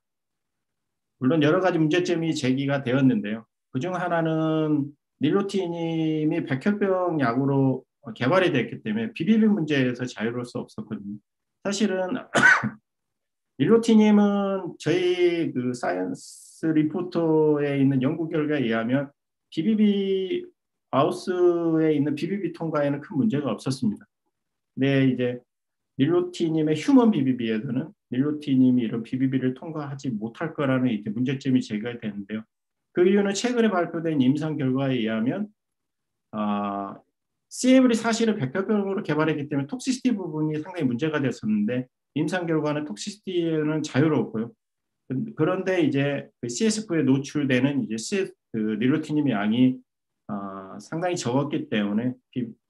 물론 여러 가지 문제점이 제기가 되었는데요. 그중 하나는 닐로티님이 백혈병 약으로 개발이 됐기 때문에 비비비 문제에서 자유로울 수 없었거든요. 사실은 닐로티님은 저희 그 사이언스 리포터에 있는 연구 결과에 의하면 비비비 마우스에 있는 비비비 통과에는 큰 문제가 없었습니다. 근데 이제 닐로티님의 휴먼 비비비에서는 닐로티님이 이런 비비비를 통과하지 못할 거라는 이제 문제점이 제기가 되는데요. 그 이유는 최근에 발표된 임상 결과에 의하면 CF이 사실은 백혈병으로 개발했기 때문에 톡시시티 부분이 상당히 문제가 됐었는데 임상 결과는 톡시시티에는 자유로웠고요. 그런데 이제 그 CSF에 노출되는 이제 닐로티님의 양이 상당히 적었기 때문에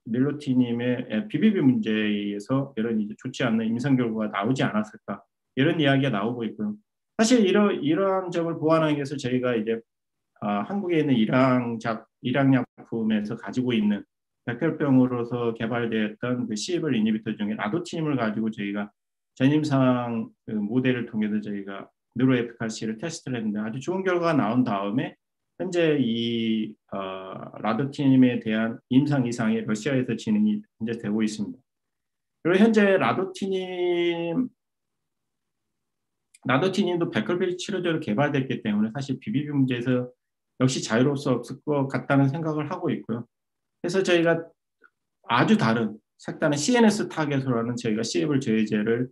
닐로티님의 비비비 문제에 의해서 이런 이제 좋지 않는 임상 결과가 나오지 않았을까 이런 이야기가 나오고 있고요. 사실 이러한 점을 보완하기 위해서 저희가 이제 한국에 있는 일양약품에서 가지고 있는 백혈병으로서 개발되었던 그 CFR 이니비터 중에 라도티님을 가지고 저희가 전임상 그 모델을 통해서 저희가 뉴로에피카시를 테스트를 했는데 아주 좋은 결과가 나온 다음에 현재 이 라도티님에 대한 임상 이상이 러시아에서 진행이 현재 되고 있습니다. 그리고 현재 라도티님도 백혈병 치료제로 개발됐기 때문에 사실 BBB 문제에서 역시 자유로울 수 없을 것 같다는 생각을 하고 있고요. 그래서 저희가 아주 다른 색다른 CNS 타겟으로 하는 저희가 CFR 저해제를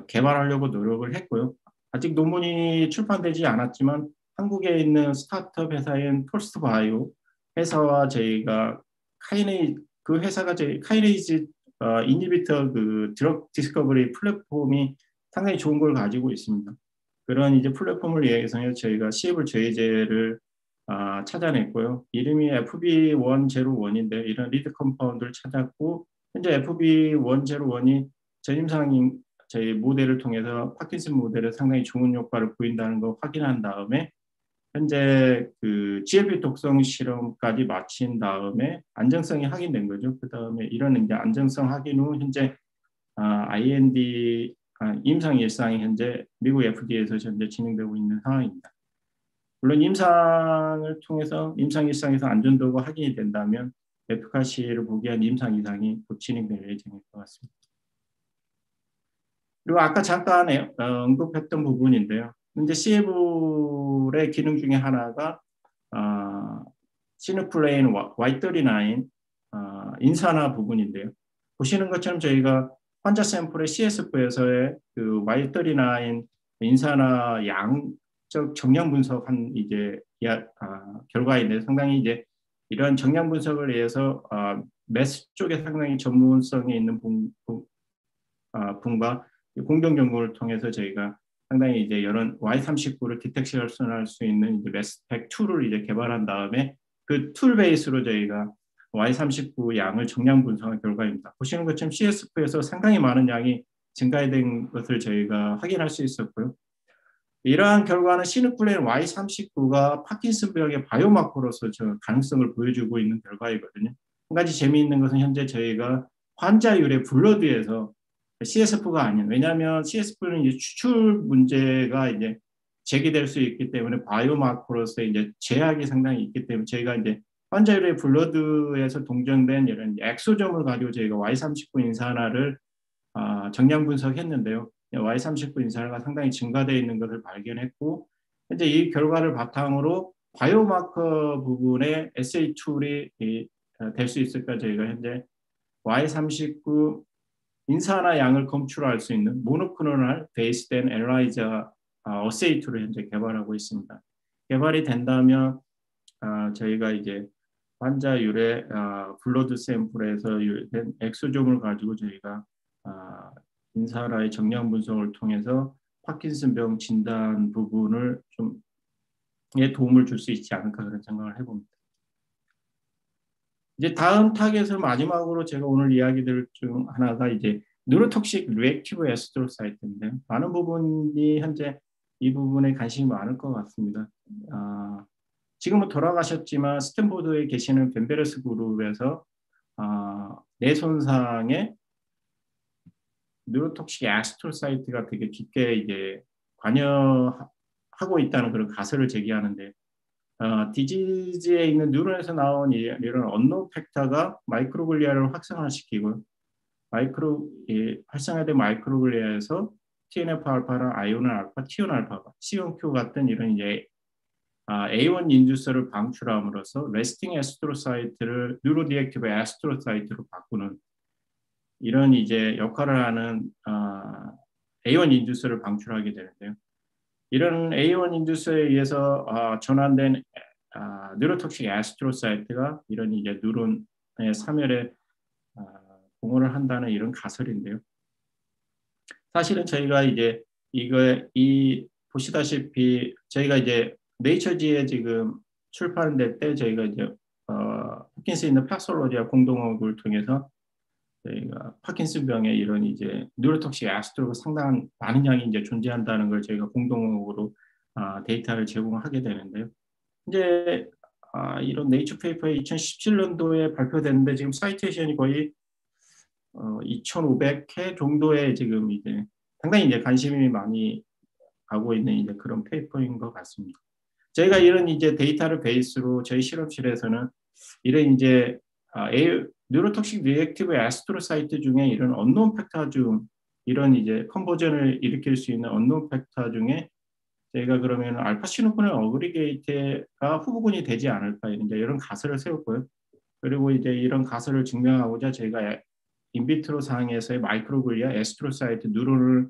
개발하려고 노력을 했고요. 아직 논문이 출판되지 않았지만 한국에 있는 스타트업 회사인 폴스트바이오 회사와 저희가 그 회사가 저희 카이네이즈 인히비터 그 드럭 디스커버리 플랫폼이 상당히 좋은 걸 가지고 있습니다. 그런 이제 플랫폼을 이용해서 저희가 CFR 저해제를 찾아냈고요. 이름이 FB101인데 이런 리드 컴파운드를 찾았고 현재 FB101이 전임상 저희 모델을 통해서 파킨슨 모델에 상당히 좋은 효과를 보인다는 걸 확인한 다음에 현재 그 GLP 독성 실험까지 마친 다음에 안정성이 확인된 거죠. 그 다음에 이런 이제 안정성 확인 후 현재 IND 임상 일상이 현재 미국 FDA에서 현재 진행되고 있는 상황입니다. 물론 임상을 통해서 임상 일상에서 안전도가 확인이 된다면 에피카시를 보기 위한 임상 이상이 곧 진행될 예정일 것 같습니다. 그리고 아까 잠깐 언급했던 부분인데요. 현재 CF의 기능 중에 하나가 시누플레인 Y39 인산화 부분인데요. 보시는 것처럼 저희가 환자 샘플의 CSF에서의 그 Y39 인산화 양적 정량 분석한 이제 결과인데 상당히 이제 이런 정량 분석을 위해서 매스 쪽에 상당히 전문성이 있는 분과 공동 연구를 통해서 저희가 상당히 이제 이런 Y39를 디텍션할 수 있는 이제 매스펙 툴을 이제 개발한 다음에 그 툴 베이스로 저희가 Y39 양을 정량 분석한 결과입니다. 보시는 것처럼 CSF에서 상당히 많은 양이 증가된 것을 저희가 확인할 수 있었고요. 이러한 결과는 시누클레인 Y39가 파킨슨병의 바이오마커로서 저 가능성을 보여주고 있는 결과이거든요. 한 가지 재미있는 것은 현재 저희가 환자율의 블러드에서 CSF가 아닌, 왜냐하면 CSF는 이제 추출 문제가 이제 제기될 수 있기 때문에 바이오마커로서 이제 제약이 상당히 있기 때문에 저희가 이제 환자율의 블러드에서 동정된 이런 엑소점을 가지고 저희가 Y39 인산화를 정량 분석했는데요. Y39 인산화가 상당히 증가되어 있는 것을 발견했고 현재 이 결과를 바탕으로 바이오마커 부분의 SA 툴이 될 수 있을까 저희가 현재 Y39 인산화 양을 검출할 수 있는 모노크로널 베이스된 엘라이자 어세이 툴을 현재 개발하고 있습니다. 개발이 된다면 저희가 이제 환자율의 블러드 샘플에서 유래된 엑소점을 가지고 저희가 인산화의 정량 분석을 통해서 파킨슨병 진단 부분을 좀 도움을 줄 수 있지 않을까 그런 생각을 해봅니다. 이제 다음 타겟을 마지막으로 제가 오늘 이야기들 중 하나가 이제 뉴로톡식 리액티브 에스트로사이트인데 많은 부분이 현재 이 부분에 관심이 많을 것 같습니다. 지금은 돌아가셨지만 스탠포드에 계시는 벤베레스 그룹에서 뇌 손상에 뉴로톡식 에스트로사이트가 되게 깊게 이제 관여하고 있다는 그런 가설을 제기하는데 디지즈에 있는 뉴런에서 나온 이런 언노 팩터가 마이크로글리아를 확산화시키고 활성화된 마이크로글리아에서 TNF-알파랑 아이오닌 알파, 티온 알파가 COQ 같은 이런 이제 A1 인듀서를 방출함으로써 레스팅 에스트로사이트를 뉴로디액티브 에스트로사이트로 바꾸는 이런 이제 역할을 하는 A1 인듀서를 방출하게 되는데요. 이런 A1 인듀서에 의해서 전환된 뉴로톡식 에스트로사이트가 이런 이제 뉴런의 사멸에 공헌을 한다는 이런 가설인데요. 사실은 저희가 이제 보시다시피 저희가 이제 네이처지에 지금 출판될 때 저희가 이제 파킨슨 있는 파솔로지와 공동업을 통해서 저희가 파킨슨병의 이런 이제 뉴로톡식 에스트로가 상당한 많은 양이 이제 존재한다는 걸 저희가 공동으로 데이터를 제공하게 되는데요. 이제 이런 네이처 페이퍼에 2017년도에 발표됐는데 지금 사이테이션이 거의 2,500회 정도의 지금 이제 상당히 이제 관심이 많이 가고 있는 이제 그런 페이퍼인 것 같습니다. 저희가 이런 이제 데이터를 베이스로 저희 실험실에서는 이런 이제 뉴로톡식 리액티브 애스트로사이트 중에 이런 언노운 팩터 중 이런 이제 컨버전을 일으킬 수 있는 언노운 팩터 중에 저희가 그러면 알파시누크린 어그리게이트가 후보군이 되지 않을까 이런 가설을 세웠고요. 그리고 이제 이런 가설을 증명하고자 저희가 인비트로 상에서의 마이크로글리아 에스트로사이트 뉴런을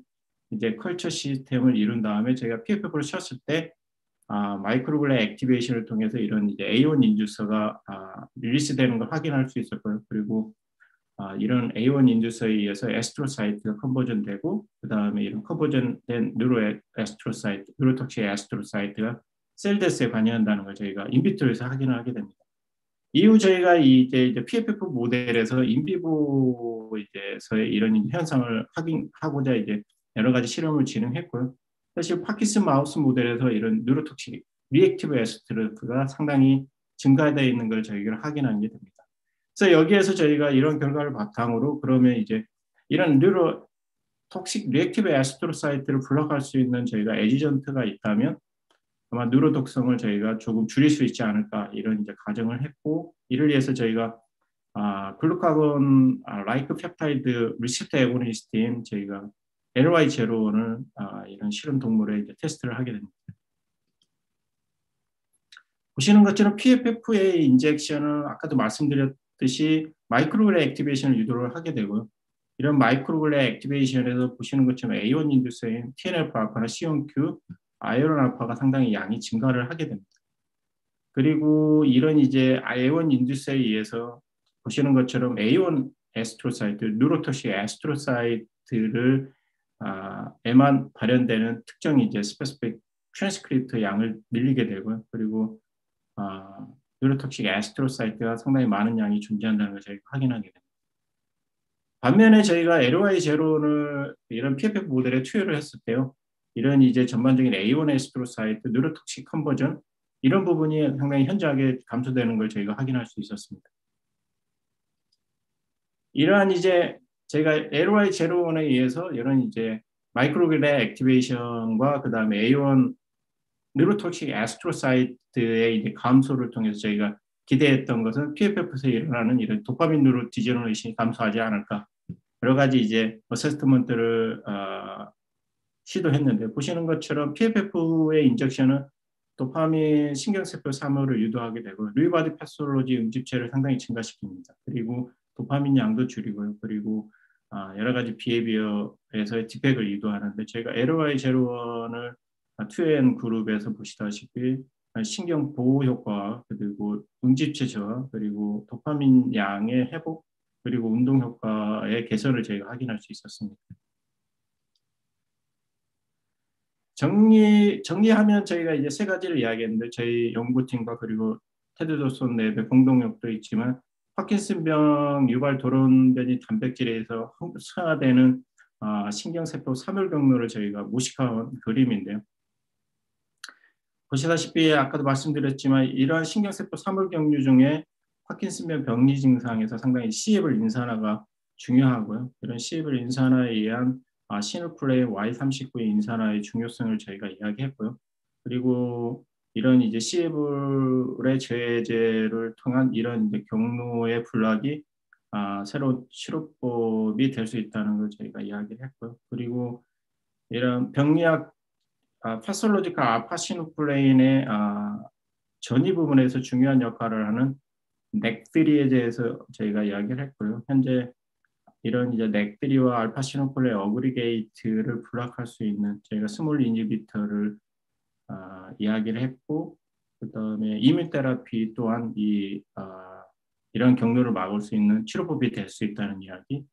이제 컬처 시스템을 이룬 다음에 저희가 PFF를 쳤을 때 마이크로글리아 액티베이션을 통해서 이런 이제 A1 인듀서가 릴리스되는 걸 확인할 수 있었고요. 그리고 이런 A1 인듀서에 의해서 에스트로사이트가 컨버전되고 그 다음에 이런 컨버전된 에스트로사이트, 뉴로톡식 에스트로사이트가 셀데스에 관여한다는 걸 저희가 인비트로에서 확인을 하게 됩니다. 이후 저희가 이제 PFF 모델에서 인비보 이제서의 이런 현상을 확인하고자 이제 여러 가지 실험을 진행했고요. 사실 파킨슨 마우스 모델에서 이런 뉴로톡식 리액티브 에스트로가 상당히 증가되어 있는 걸 저희가 확인한 게 됩니다. 그래서 여기에서 저희가 이런 결과를 바탕으로 그러면 이제 이런 뉴로톡식 리액티브 에스트로사이트를 블록할 수 있는 저희가 에지전트가 있다면 아마 뉴로 독성을 저희가 조금 줄일 수 있지 않을까 이런 이제 가정을 했고 이를 위해서 저희가 글루카곤 라이크 펩타이드 리셉터 애고니스트인 저희가 LY01을 이런 실험 동물에 이제 테스트를 하게 됩니다. 보시는 것처럼 PFF의 인젝션은 아까도 말씀드렸듯이 마이크로글리아 액티베이션을 유도를 하게 되고요. 이런 마이크로글리아 액티베이션에서 보시는 것처럼 A1 인듀스인 TNF-알파나 C1q, 아이론 알파가 상당히 양이 증가를 하게 됩니다. 그리고 이런 이제 A1 인듀스에 의해서 보시는 것처럼 A1 에스트로사이트, 뉴로톡식 에스트로사이트를 에만 발현되는 특정 이제 스페시픽 트랜스크립트 양을 늘리게 되고요. 그리고 뉴로톡식 에스트로사이트가 상당히 많은 양이 존재한다는 걸 저희가 확인하게 됩니다. 반면에 저희가 LY0를 이런 PFF 모델에 투여를 했을 때요. 이런 이제 전반적인 A1 에스트로사이트, 뉴로톡식 컨버전 이런 부분이 상당히 현저하게 감소되는 걸 저희가 확인할 수 있었습니다. 이러한 이제 저희가 LY01에 의해서 이런 이제 마이크로글리아 액티베이션과 그 다음에 A1 뉴로톡식 에스트로사이트의 이제 감소를 통해서 저희가 기대했던 것은 PFF에서 일어나는 이런 도파민 뉴로 디제너레이션이 감소하지 않을까 여러 가지 이제 어세스먼트를 시도했는데 보시는 것처럼 PFF의 인젝션은 도파민 신경세포 사모를 유도하게 되고 루이바디 패솔로지 응집체를 상당히 증가시킵니다. 그리고 도파민 양도 줄이고요. 그리고 여러 가지 비헤비어에서의 디펙을 유도하는데 저희가 LY01을 2N 그룹에서 보시다시피 신경 보호 효과 그리고 응집체 저하 그리고 도파민 양의 회복 그리고 운동 효과의 개선을 저희가 확인할 수 있었습니다. 정리하면 저희가 이제 세 가지를 이야기했는데 저희 연구팀과 그리고 테드 조슨 랩의 공동력도 있지만 파킨슨병 유발 돌연변이 단백질에 의해서 흡수화되는 신경세포 사멸 경로를 저희가 모식한 그림인데요. 보시다시피 아까도 말씀드렸지만 이러한 신경세포 사멸 경류 중에 파킨슨병 병리 증상에서 상당히 C앱을 인산화가 중요하고요. 이런 C앱을 인산화에 의한 시누클레인 Y39의 인산화의 중요성을 저희가 이야기했고요. 그리고 이런 이제 C앱의 제재를 통한 이런 이제 경로의 블락이 새로운 치료법이 될 수 있다는 걸 저희가 이야기를 했고요. 그리고 이런 병리학 파솔로지컬 알파시누클레인의 전이 부분에서 중요한 역할을 하는 넥3에 대해서 저희가 이야기를 했고요. 현재 이런 이제 넥3와 알파시누클레인 어그리게이트를 블락할 수 있는 저희가 스몰 이니비터를 이야기를 했고 그 다음에 이뮤 테라피 또한 이런 경로를 막을 수 있는 치료법이 될 수 있다는 이야기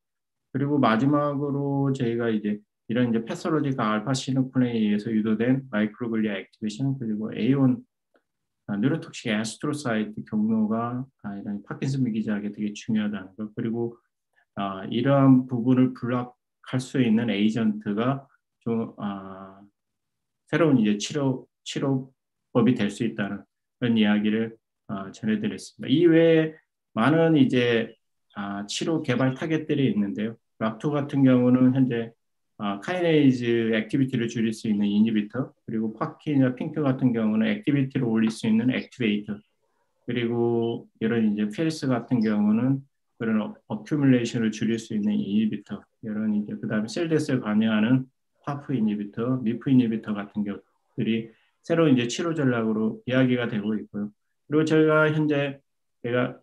그리고 마지막으로 저희가 이제 이런 이제 패솔로지가 알파시누클레인에 의해서 유도된 마이크로글리아 액티베이션 그리고 A1 뉴로톡식 에스트로사이트 경로가 이런 파킨슨병 기저학에 되게 중요하다는 것 그리고 이러한 부분을 블록할 수 있는 에이전트가 좀 새로운 이제 치료법이 될 수 있다는 그런 이야기를 전해드렸습니다. 이외에 많은 이제 치료 개발 타겟들이 있는데요. 락2 같은 경우는 현재 카이네이즈 액티비티를 줄일 수 있는 이니비터, 그리고 파킨이나 핑크 같은 경우는 액티비티를 올릴 수 있는 액티베이터, 그리고 이런 이제 페리스 같은 경우는 그런 어큐뮬레이션을 줄일 수 있는 이니비터, 이런 이제 그다음에 셀데스에 관여하는 파프 이니비터, 미프 이니비터 같은 것들이 새로 이제 치료 전략으로 이야기가 되고 있고요. 그리고 저희가 현재 제가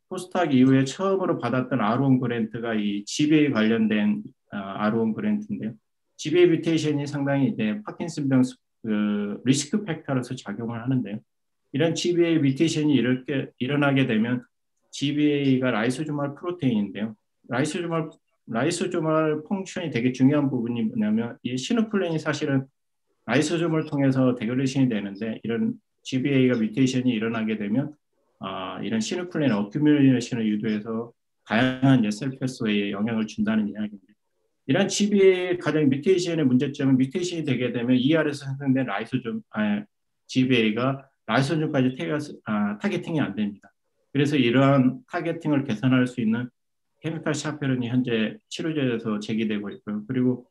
포스트학 이후에 처음으로 받았던 R1 그랜트가 이 GBA 관련된 R1 그랜트인데요. GBA 뮤테이션이 상당히 이제 파킨슨병 리스크 팩터로서 작용을 하는데요. 이런 GBA 뮤테이션이 이렇게 일어나게 되면 GBA가 라이소조말 프로테인인데요. 라이소조말 펑션이 되게 중요한 부분이 뭐냐면 이 시누클린이 사실은 라이소좀을 통해서 데그레이션이 되는데 이런 GBA가 뮤테이션이 일어나게 되면 이런 시누클린 어큐뮬레이션을 유도해서 다양한 셀 패스웨이에 영향을 준다는 이야기입니다. 이런 GBA의 가장 뮤테이션의 문제점은 뮤테이션이 되게 되면 ER에서 생성된 GBA가 라이소좀까지 타겟팅이 안 됩니다. 그래서 이러한 타겟팅을 개선할 수 있는 케미칼 샤페론이 현재 치료제에서 제기되고 있고요. 그리고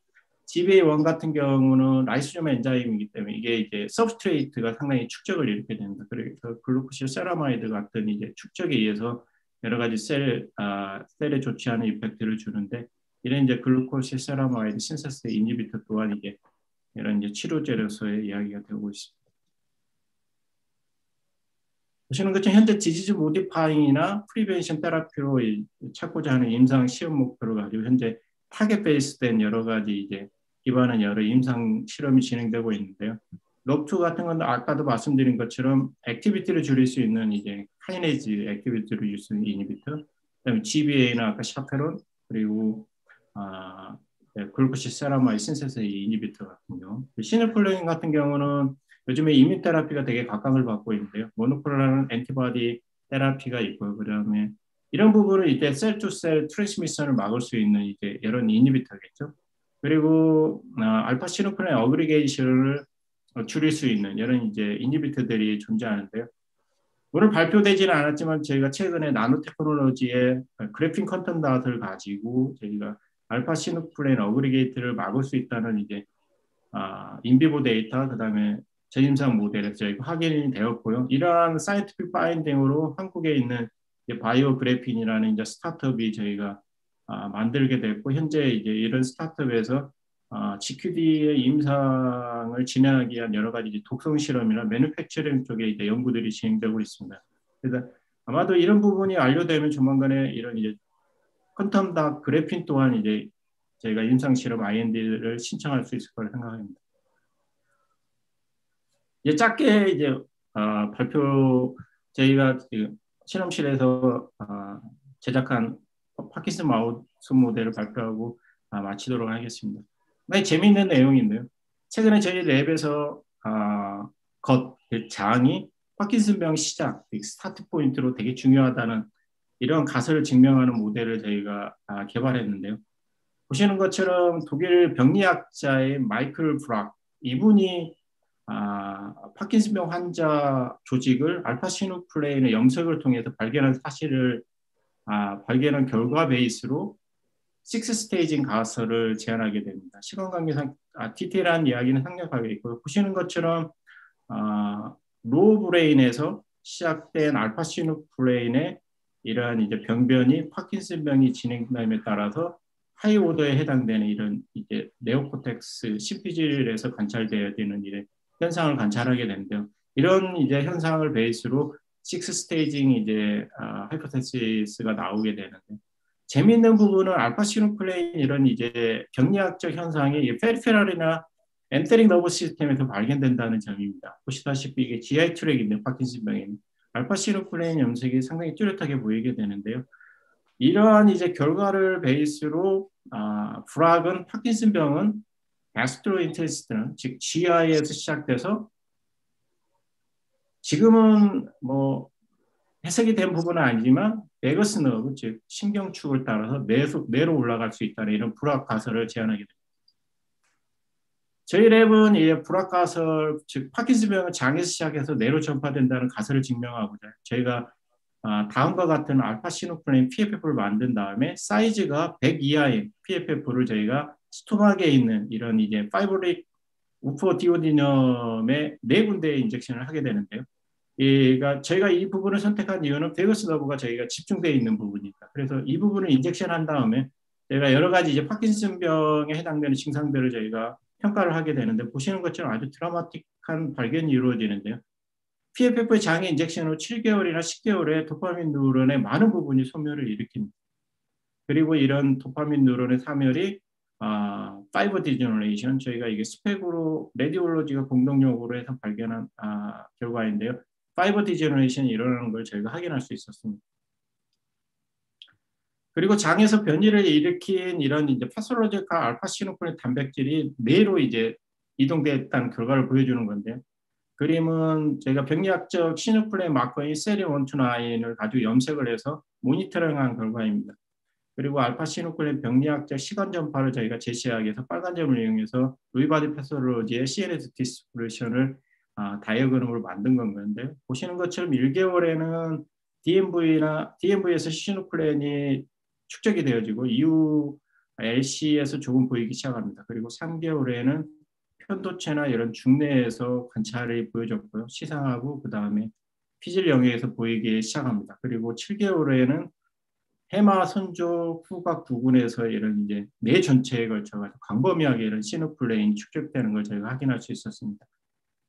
GBA1 같은 경우는 라이소좀 엔자임이기 때문에 이게 이제 서브스트레이트가 상당히 축적을 일으키게 됩니다. 그래서 글루코실 세라마이드 같은 이제 축적에 의해서 여러 가지 셀에 좋지 않은 이펙트를 주는데 이런 이제 글루코실 세라마이드 신세스 이니비터 또한 이게 이런 이제 치료제로서의 이야기가 되고 있습니다. 보시는 것처럼 현재 디지즈 모디파잉이나 프리벤션 테라피로 찾고자 하는 임상 시험 목표를 가지고 현재 타겟 베이스된 여러 가지 이제 기반한 여러 임상 실험이 진행되고 있는데요. 롭2 같은 건 아까도 말씀드린 것처럼 액티비티를 줄일 수 있는 이제 카이네이즈 액티비티를 줄일 수 있는 이니비터, 그다음에 GBA나 아까 샤페론, 그리고 글루코시 세라마이 신세스 이니비터 같은 경우, 시네플레인 같은 경우는 요즘에 이민 테라피가 되게 각광을 받고 있는데요. 모노클로널 엔티바디 테라피가 있고요. 그다음에 이런 부분을 이제 셀-투-셀 트랜스미션을 막을 수 있는 이제 이런 이니비터겠죠. 그리고 알파 시누클린 어그리게이션을 줄일 수 있는 이런 이제 이니비터들이 존재하는데요. 오늘 발표되지는 않았지만 저희가 최근에 나노 테크놀로지의 그래핀 컨텐트 닷을 가지고 저희가 알파 시누클린 어그리게이트를 막을 수 있다는 이제 인비보 데이터, 그다음에 전임상 모델에서 저희가 확인이 되었고요. 이러한 사이언티픽 파인딩으로 한국에 있는 바이오 그래핀이라는 이제 스타트업이 저희가 만들게 됐고 현재 이제 이런 스타트업에서 GQD의 임상을 진행하기 위한 여러 가지 이제 독성 실험이나 매뉴팩처링 쪽에 이제 연구들이 진행되고 있습니다. 그래서 아마도 이런 부분이 완료되면 조만간에 이런 이제 퀀텀 닷 그래핀 또한 이제 저희가 임상 실험 IND를 신청할 수 있을 거라 생각합니다. 이제 짧게 이제 발표 저희가 실험실에서 제작한 파킨슨 마우스 모델을 발표하고 마치도록 하겠습니다. 네, 재미있는 내용인데요. 최근에 저희 랩에서 그 장이 파킨슨병 시작, 스타트 포인트로 되게 중요하다는 이런 가설을 증명하는 모델을 저희가 개발했는데요. 보시는 것처럼 독일 병리학자의 마이클 브락, 이분이 파킨슨병 환자 조직을 알파시누클레인의 염색을 통해서 발견한 사실을 발견한 결과 베이스로 6스테이징 가설을 제안하게 됩니다. 시간 관계상 디테일한 이야기는 생략하게 있고요. 보시는 것처럼 로우 브레인에서 시작된 알파시누클레인의 이러한 이제 병변이 파킨슨병이 진행됨에 따라서 하이 오더에 해당되는 이런 이제 네오코텍스 심피질에서 관찰되어야 되는 이런 현상을 관찰하게 되는데요. 이런 이제 현상을 베이스로 6스테이징 이제 하이포테시스가 나오게 되는데 재미있는 부분은 알파시누클레인 이런 이제 병리학적 현상이 페리페럴이나 엔테릭 너브 시스템에서 발견된다는 점입니다. 보시다시피 이게 GI 트랙인데 파킨슨병에는 알파시누클레인 염색이 상당히 뚜렷하게 보이게 되는데요. 이러한 이제 결과를 베이스로 브락은 파킨슨병은 가스트로인테스틴, 즉 GI에서 시작돼서 지금은 뭐 해석이 된 부분은 아니지만 베거스 너브, 즉 신경축을 따라서 뇌로 올라갈 수 있다는 이런 브락 가설을 제안하게 됩니다. 저희 랩은 이 브락 가설, 즉 파킨슨병은 장에서 시작해서 뇌로 전파된다는 가설을 증명하고자 저희가 다음과 같은 알파 시누클레인 PFF를 만든 다음에 사이즈가 100 이하인 PFF를 저희가 스토막에 있는 이런 이제 파이브릭 우퍼 디오디넘의 네 군데의 인젝션을 하게 되는데요. 그러니까 저희가 이 부분을 선택한 이유는 베거스 너브가 저희가 집중되어 있는 부분이니까. 그래서 이 부분을 인젝션한 다음에 저희가 여러 가지 이제 파킨슨병에 해당되는 증상들을 저희가 평가를 하게 되는데 보시는 것처럼 아주 드라마틱한 발견이 이루어지는데요. PFF의 장애 인젝션 후 7개월이나 10개월에 도파민 뉴런의 많은 부분이 소멸을 일으킵니다. 그리고 이런 도파민 뉴런의 사멸이 파이버 디제너레이션 저희가 이게 스펙으로 레디올로지가 공동용어로 해서 발견한 결과인데요. 파이버 디제너레이션이 일어나는 걸 저희가 확인할 수 있었습니다. 그리고 장에서 변이를 일으킨 이런 이제 파솔로지컬 알파 시누클레인 단백질이 뇌로 이제 이동됐다는 결과를 보여주는 건데요. 그림은 저희가 병리학적 시누클레인 마커인 세린 129을 가지고 염색을 해서 모니터링한 결과입니다. 그리고 알파 시누클레인 병리학적 시간 전파를 저희가 제시하기 위해서 빨간 점을 이용해서 루이바디 패솔로지의 CNS 디스프레션을 다이어그램으로 만든 건데 보시는 것처럼 1개월에는 DMV에서 시누클레인이 축적이 되어지고 이후 LC에서 조금 보이기 시작합니다. 그리고 3개월에는 편도체나 이런 중내에서 관찰이 보여졌고요. 시상하고 그 다음에 피질 영역에서 보이기 시작합니다. 그리고 7개월에는 해마, 선조, 후각 부근에서 이런 이제 뇌 전체에 걸쳐서 광범위하게 이런 시누클레인이 축적되는 걸 저희가 확인할 수 있었습니다.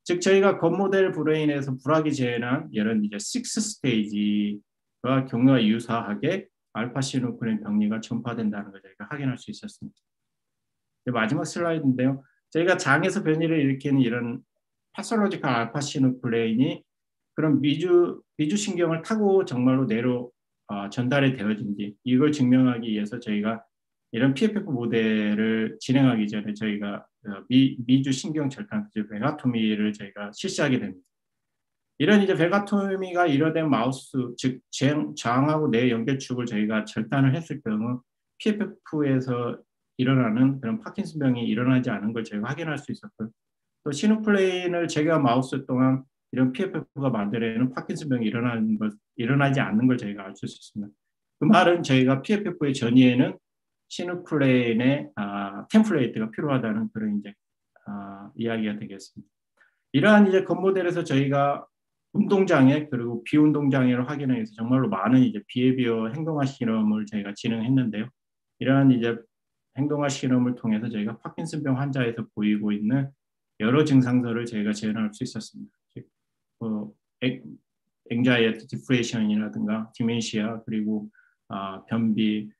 즉 저희가 겉모델 브레인에서 불확이 재현한 이런 이제 6 스테이지와 경우와 유사하게 알파 시누클레인 병리가 전파된다는 걸 저희가 확인할 수 있었습니다. 마지막 슬라이드인데요. 저희가 장에서 변이를 일으키는 이런 파솔로지컬 알파 시누클레인이 그런 미주신경을 타고 정말로 뇌로 전달이 되어진지 이걸 증명하기 위해서 저희가 이런 PFF 모델을 진행하기 전에 저희가 미주신경 절단 베가토미를 저희가 실시하게 됩니다. 이런 이제 베가토미가 이뤄된 마우스 즉 장하고 뇌 연결축을 저희가 절단을 했을 경우 PFF에서 일어나는 그런 파킨슨병이 일어나지 않은 걸 저희가 확인할 수 있었고요. 또 시누클레인을 제가 마우스 동안 이런 PFF가 만들어내는 파킨슨병이 일어나지 않는 걸 저희가 알 수 있습니다. 그 말은 저희가 PFF의 전이에는 시누클레인의 템플레이트가 필요하다는 그런 이제 이야기가 되겠습니다. 이러한 이제 겉모델에서 저희가 운동장애 그리고 비운동장애를 확인하기 위해서 정말로 많은 이제 비헤비어 행동학 실험을 저희가 진행했는데요. 이러한 이제 행동학 실험을 통해서 저희가 파킨슨병 환자에서 보이고 있는 여러 증상들을 저희가 재현할 수 있었습니다. 즉, 앵자이어티 디프레션이라든가 디멘시아 그리고 변비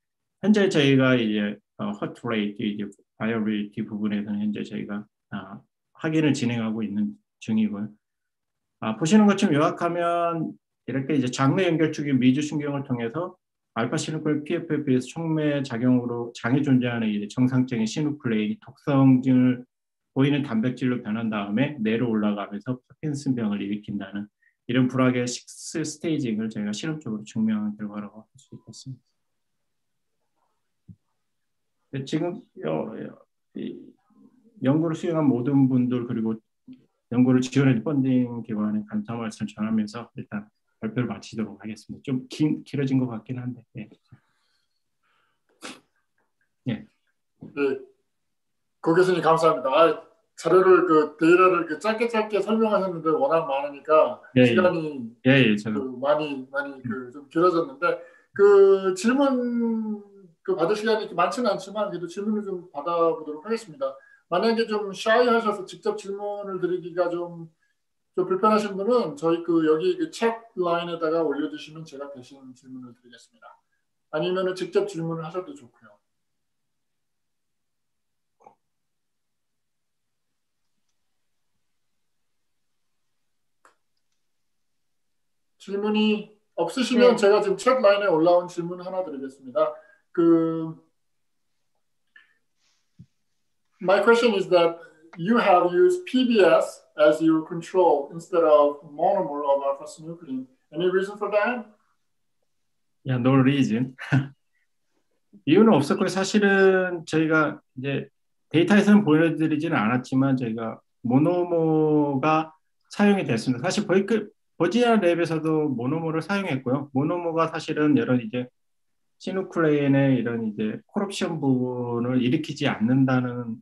현재 저희가 이제 허트 레이트 이제 바이어빌리티 부분에서는 현재 저희가 확인을 진행하고 있는 중이고요. 보시는 것처럼 요약하면 이렇게 이제 장내 연결축인 미주신경을 통해서 알파 시누클레인 PFF에서 촉매 작용으로 장에 존재하는 이제 정상적인 시누클레인이 독성을 보이는 단백질로 변한 다음에 뇌로 올라가면서 파킨슨병을 일으킨다는 이런 불확의 6 스테이징을 저희가 실험적으로 증명한 결과라고 할 수 있겠습니다. 지금 연구를 수행한 모든 분들 그리고 연구를 지원해 펀딩 기관에 감사 말씀 전하면서 일단 발표를 마치도록 하겠습니다. 좀 길어진 것 같긴 한데. 네. 네. 네. 고 교수님 감사합니다. 자료를 데이터를 짧게 설명하셨는데 워낙 많으니까 시간이 많이 좀 길어졌는데 질문 받을 시간이 많지는 않지만 그래도 질문을 좀 받아보도록 하겠습니다. 만약에 좀 샤이하셔서 직접 질문을 드리기가 좀 불편하신 분은 저희 여기 챗 라인에다가 올려주시면 제가 대신 질문을 드리겠습니다. 아니면은 직접 질문을 하셔도 좋고요. 질문이 없으시면 제가 지금 챗 라인에 올라온 질문 하나 드리겠습니다. My question is that you have used PBS as your control instead of monomer of alpha-synuclein. Any reason for that? Yeah, no reason. 이유는 없었고요. 사실은 저희가 이제 데이터에서는 보여드리지는 않았지만 저희가 모노머가 사용이 됐습니다. 사실 버지니아 랩에서도 모노모를 사용했고요. 모노모가 사실은 이런 이제 시누클레인의 이런 이제 콜옵션 부분을 일으키지 않는다는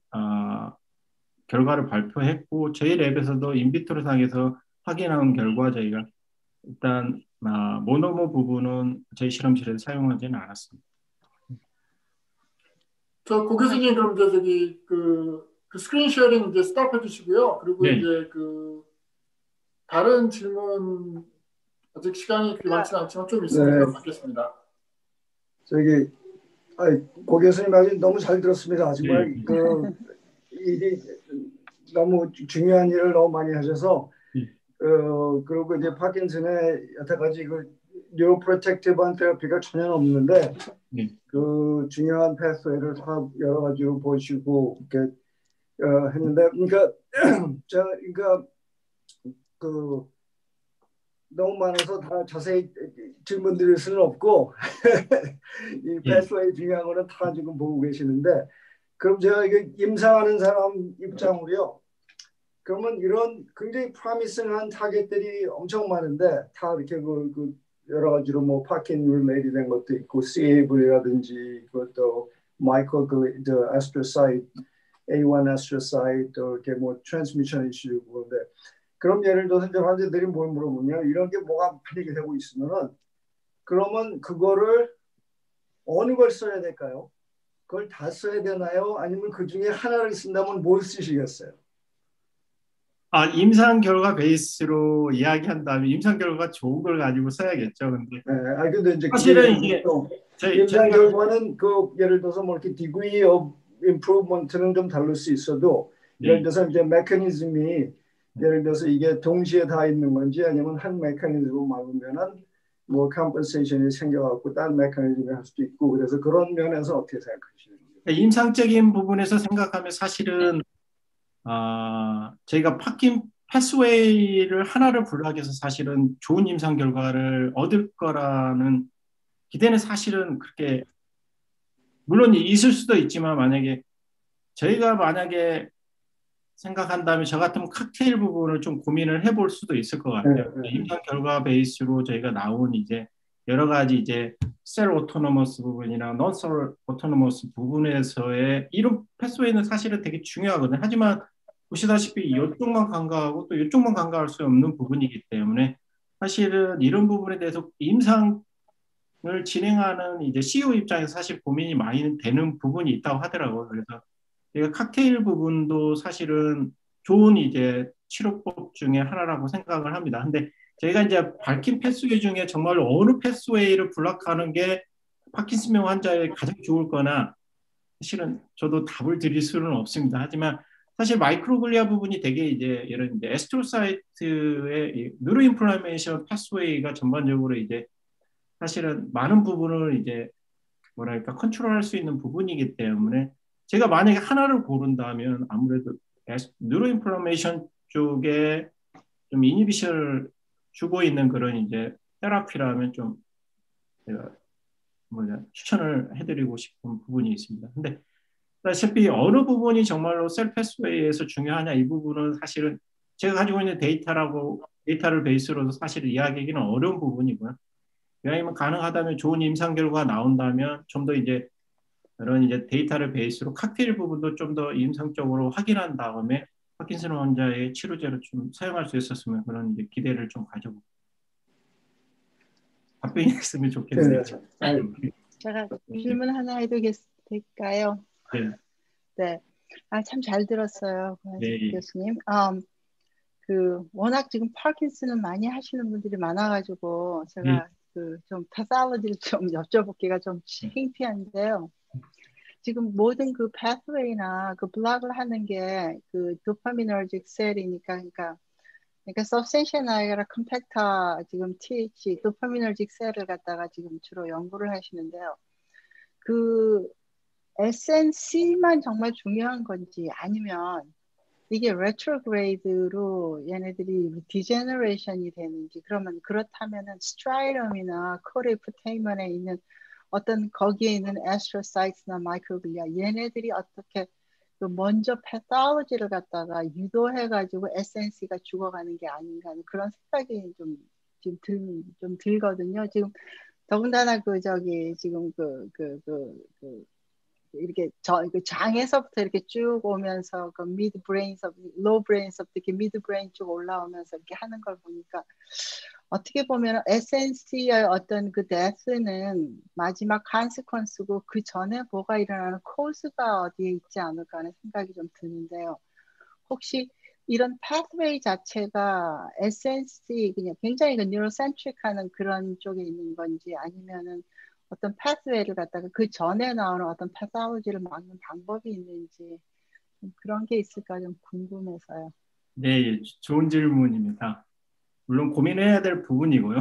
결과를 발표했고 저희 랩에서도 인비트로 상에서 확인한 결과 저희가 일단 모노모 부분은 저희 실험실에서 사용하지는 않았습니다. 고 교수님 그럼 저기 그 스크린 쉐어링 이제 스탑해 주시고요. 그리고 네. 이제 그 다른 질문 아직 시간이 그렇게 많지는 않지만 좀 있으면 받겠습니다. 저기 고 교수님 아주 너무 잘 들었습니다. 정말 네. 그 일이 너무 중요한 일을 너무 많이 하셔서 그리고 이제 파킨슨의 여태까지 그 뉴로프로텍티브한 테라피가 전혀 없는데 그 중요한 패스웨이를 다 여러 가지로 보시고 이렇게 했는데 그러니까 그러니까 그 너무 많아서 다 자세히 질문 드릴 수는 없고 이 패스웨이 중요한 거는 다 지금 보고 계시는데 그럼 제가 이게 임상하는 사람 입장으로요. 그러면 이런 굉장히 프로미싱한 타겟들이 엄청 많은데 다 이렇게 그 여러 가지로 뭐 파킨 릴레이드 것도 있고 CAV라든지 그것도 마이클 그 아스트로사이트 A1 아스트로사이트 또 이렇게 뭐 트랜스미션 이슈 그런데 그럼 예를 들어서 이제 환자들이 뭘 물어보면 이런 게 뭐가 패닉이 되고 있으면은 그러면 그거를 어느 걸 써야 될까요? 그걸 다 써야 되나요? 아니면 그 중에 하나를 쓴다면 뭘 쓰시겠어요? 임상 결과 베이스로 이야기한다면 임상 결과가 좋은 걸 가지고 써야겠죠. 근데 근데 이제 사실은 이게 임상 결과는 그 예를 들어서 뭐 이렇게 degree of improvement는 좀 다를 수 있어도 예를 들어서 이제 메커니즘이 예를 들어서 이게 동시에 다 있는 건지 아니면 한 메커니즘을 막으면은 뭐 컴pensation이 생겨갖고 다른 메커니즘을 할 수도 있고 그래서 그런 면에서 어떻게 생각하시는지? 임상적인 부분에서 생각하면 사실은 저희가 파킨 패스웨이를 하나를 분류하기 위해서 사실은 좋은 임상 결과를 얻을 거라는 기대는 사실은 그렇게 물론 있을 수도 있지만 저희가 만약에 생각한다면 저 같으면 칵테일 부분을 좀 고민을 해볼 수도 있을 것 같아요. 임상 결과 베이스로 저희가 나온 이제 여러 가지 이제 셀 오토노머스 부분이나 논셀 오토노머스 부분에서의 이런 패스웨이는 사실은 되게 중요하거든요. 하지만 보시다시피 이쪽만 간과하고 또 이쪽만 간과할 수 없는 부분이기 때문에 사실은 이런 부분에 대해서 임상을 진행하는 이제 CEO 입장에서 사실 고민이 많이 되는 부분이 있다고 하더라고요. 그래서 제가 칵테일 부분도 사실은 좋은 이제 치료법 중에 하나라고 생각을 합니다. 근데 저희가 이제 밝힌 패스웨이 중에 정말 어느 패스웨이를 블락하는 게 파킨슨병 환자에 가장 좋을 거나 사실은 저도 답을 드릴 수는 없습니다. 하지만 사실 마이크로글리아 부분이 되게 이제 이런 이제 에스트로사이트의 뉴로인플라메이션 패스웨이가 전반적으로 이제 사실은 많은 부분을 이제 뭐랄까 컨트롤할 수 있는 부분이기 때문에 제가 만약에 하나를 고른다면 아무래도 뉴로인플라메이션 쪽에 좀 이니비션을 주고 있는 그런 이제 테라피라면 좀 제가 추천을 해드리고 싶은 부분이 있습니다. 근데 다시피 어느 부분이 정말로 셀 패스웨이에서 중요하냐 이 부분은 사실은 제가 가지고 있는 데이터를 베이스로도 사실 이야기하기는 어려운 부분이고요. 왜냐하면 가능하다면 좋은 임상 결과가 나온다면 좀 더 이제 그런 이제 데이터를 베이스로 칵테일 부분도 좀 더 임상적으로 확인한 다음에 파킨슨 환자의 치료제를 좀 사용할 수 있었으면 그런 이제 기대를 좀 가지고 답변이 했으면 좋겠네요. 제가 질문 하나 해도 될까요? 네. 네. 참 잘 들었어요, 네. 교수님. 워낙 지금 파킨슨은 많이 하시는 분들이 많아가지고 제가 좀 패살로지를 좀 여쭤보기가 좀 창피한데요. 지금 모든 그 pathway나 그 블락을 하는 게 그 도파미너지c 셀이니까 그러니까 substantia nigra compacta 지금 TH 도파미너지c 셀을 갖다가 지금 주로 연구를 하시는데요. 그 SNC만 정말 중요한 건지 아니면 이게 retrograde로 얘네들이 degeneration이 되는지 그러면 그렇다면은 스트라이럼이나 코레프테이먼에 있는 어떤 거기에 있는 astrocytes나 마이크로글리아 얘네들이 어떻게 먼저 패톨로지를 갖다가 유도해가지고 SNC가 죽어가는 게 아닌가 하는 그런 생각이 좀 지금 좀 들거든요. 지금 더군다나 지금 이렇게 그 장에서부터 이렇게 쭉 오면서 그 미드 브레인서 로우 브레인서부터 이렇게 미드 브레인 쭉 올라오면서 이렇게 하는 걸 보니까 어떻게 보면 SNC의 어떤 그 데스는 마지막 컨시퀀스고 그 전에 뭐가 일어나는 코스가 어디에 있지 않을까 하는 생각이 좀 드는데요. 혹시 이런 pathway 자체가 SNC 그냥 굉장히 그 뉴로센트릭하는 그런 쪽에 있는 건지 아니면은 어떤 pathway를 갖다가 그 전에 나오는 어떤 pathology를 막는 방법이 있는지 그런 게 있을까 좀 궁금해서요. 네, 좋은 질문입니다. 물론 고민해야 될 부분이고요.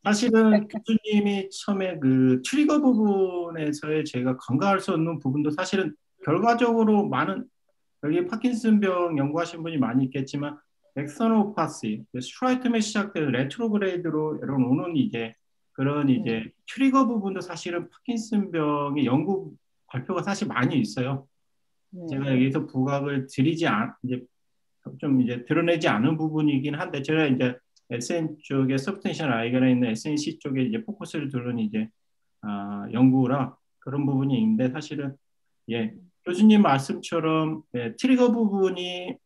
사실은 교수님이 처음에 그 트리거 부분에서의 제가 간과할 수 없는 부분도 사실은 결과적으로 많은 여기 파킨슨병 연구하신 분이 많이 있겠지만 엑서노파시, 스트라이트맨 시작된 레트로그레이드로 오는 이제 그런 이제 트리거 부분도 사실은 파킨슨병의 연구 발표가 사실 많이 있어요. 제가 여기서 부각을 이제 좀 이제 드러내지 않은 부분이긴 한데 제가 이제 SN 쪽에 서브스텐셜 아이가 있는 SNC 쪽에 이제 포커스를 두는 이제 연구라 그런 부분이 있는데 사실은 교수님 말씀처럼 트리거 부분이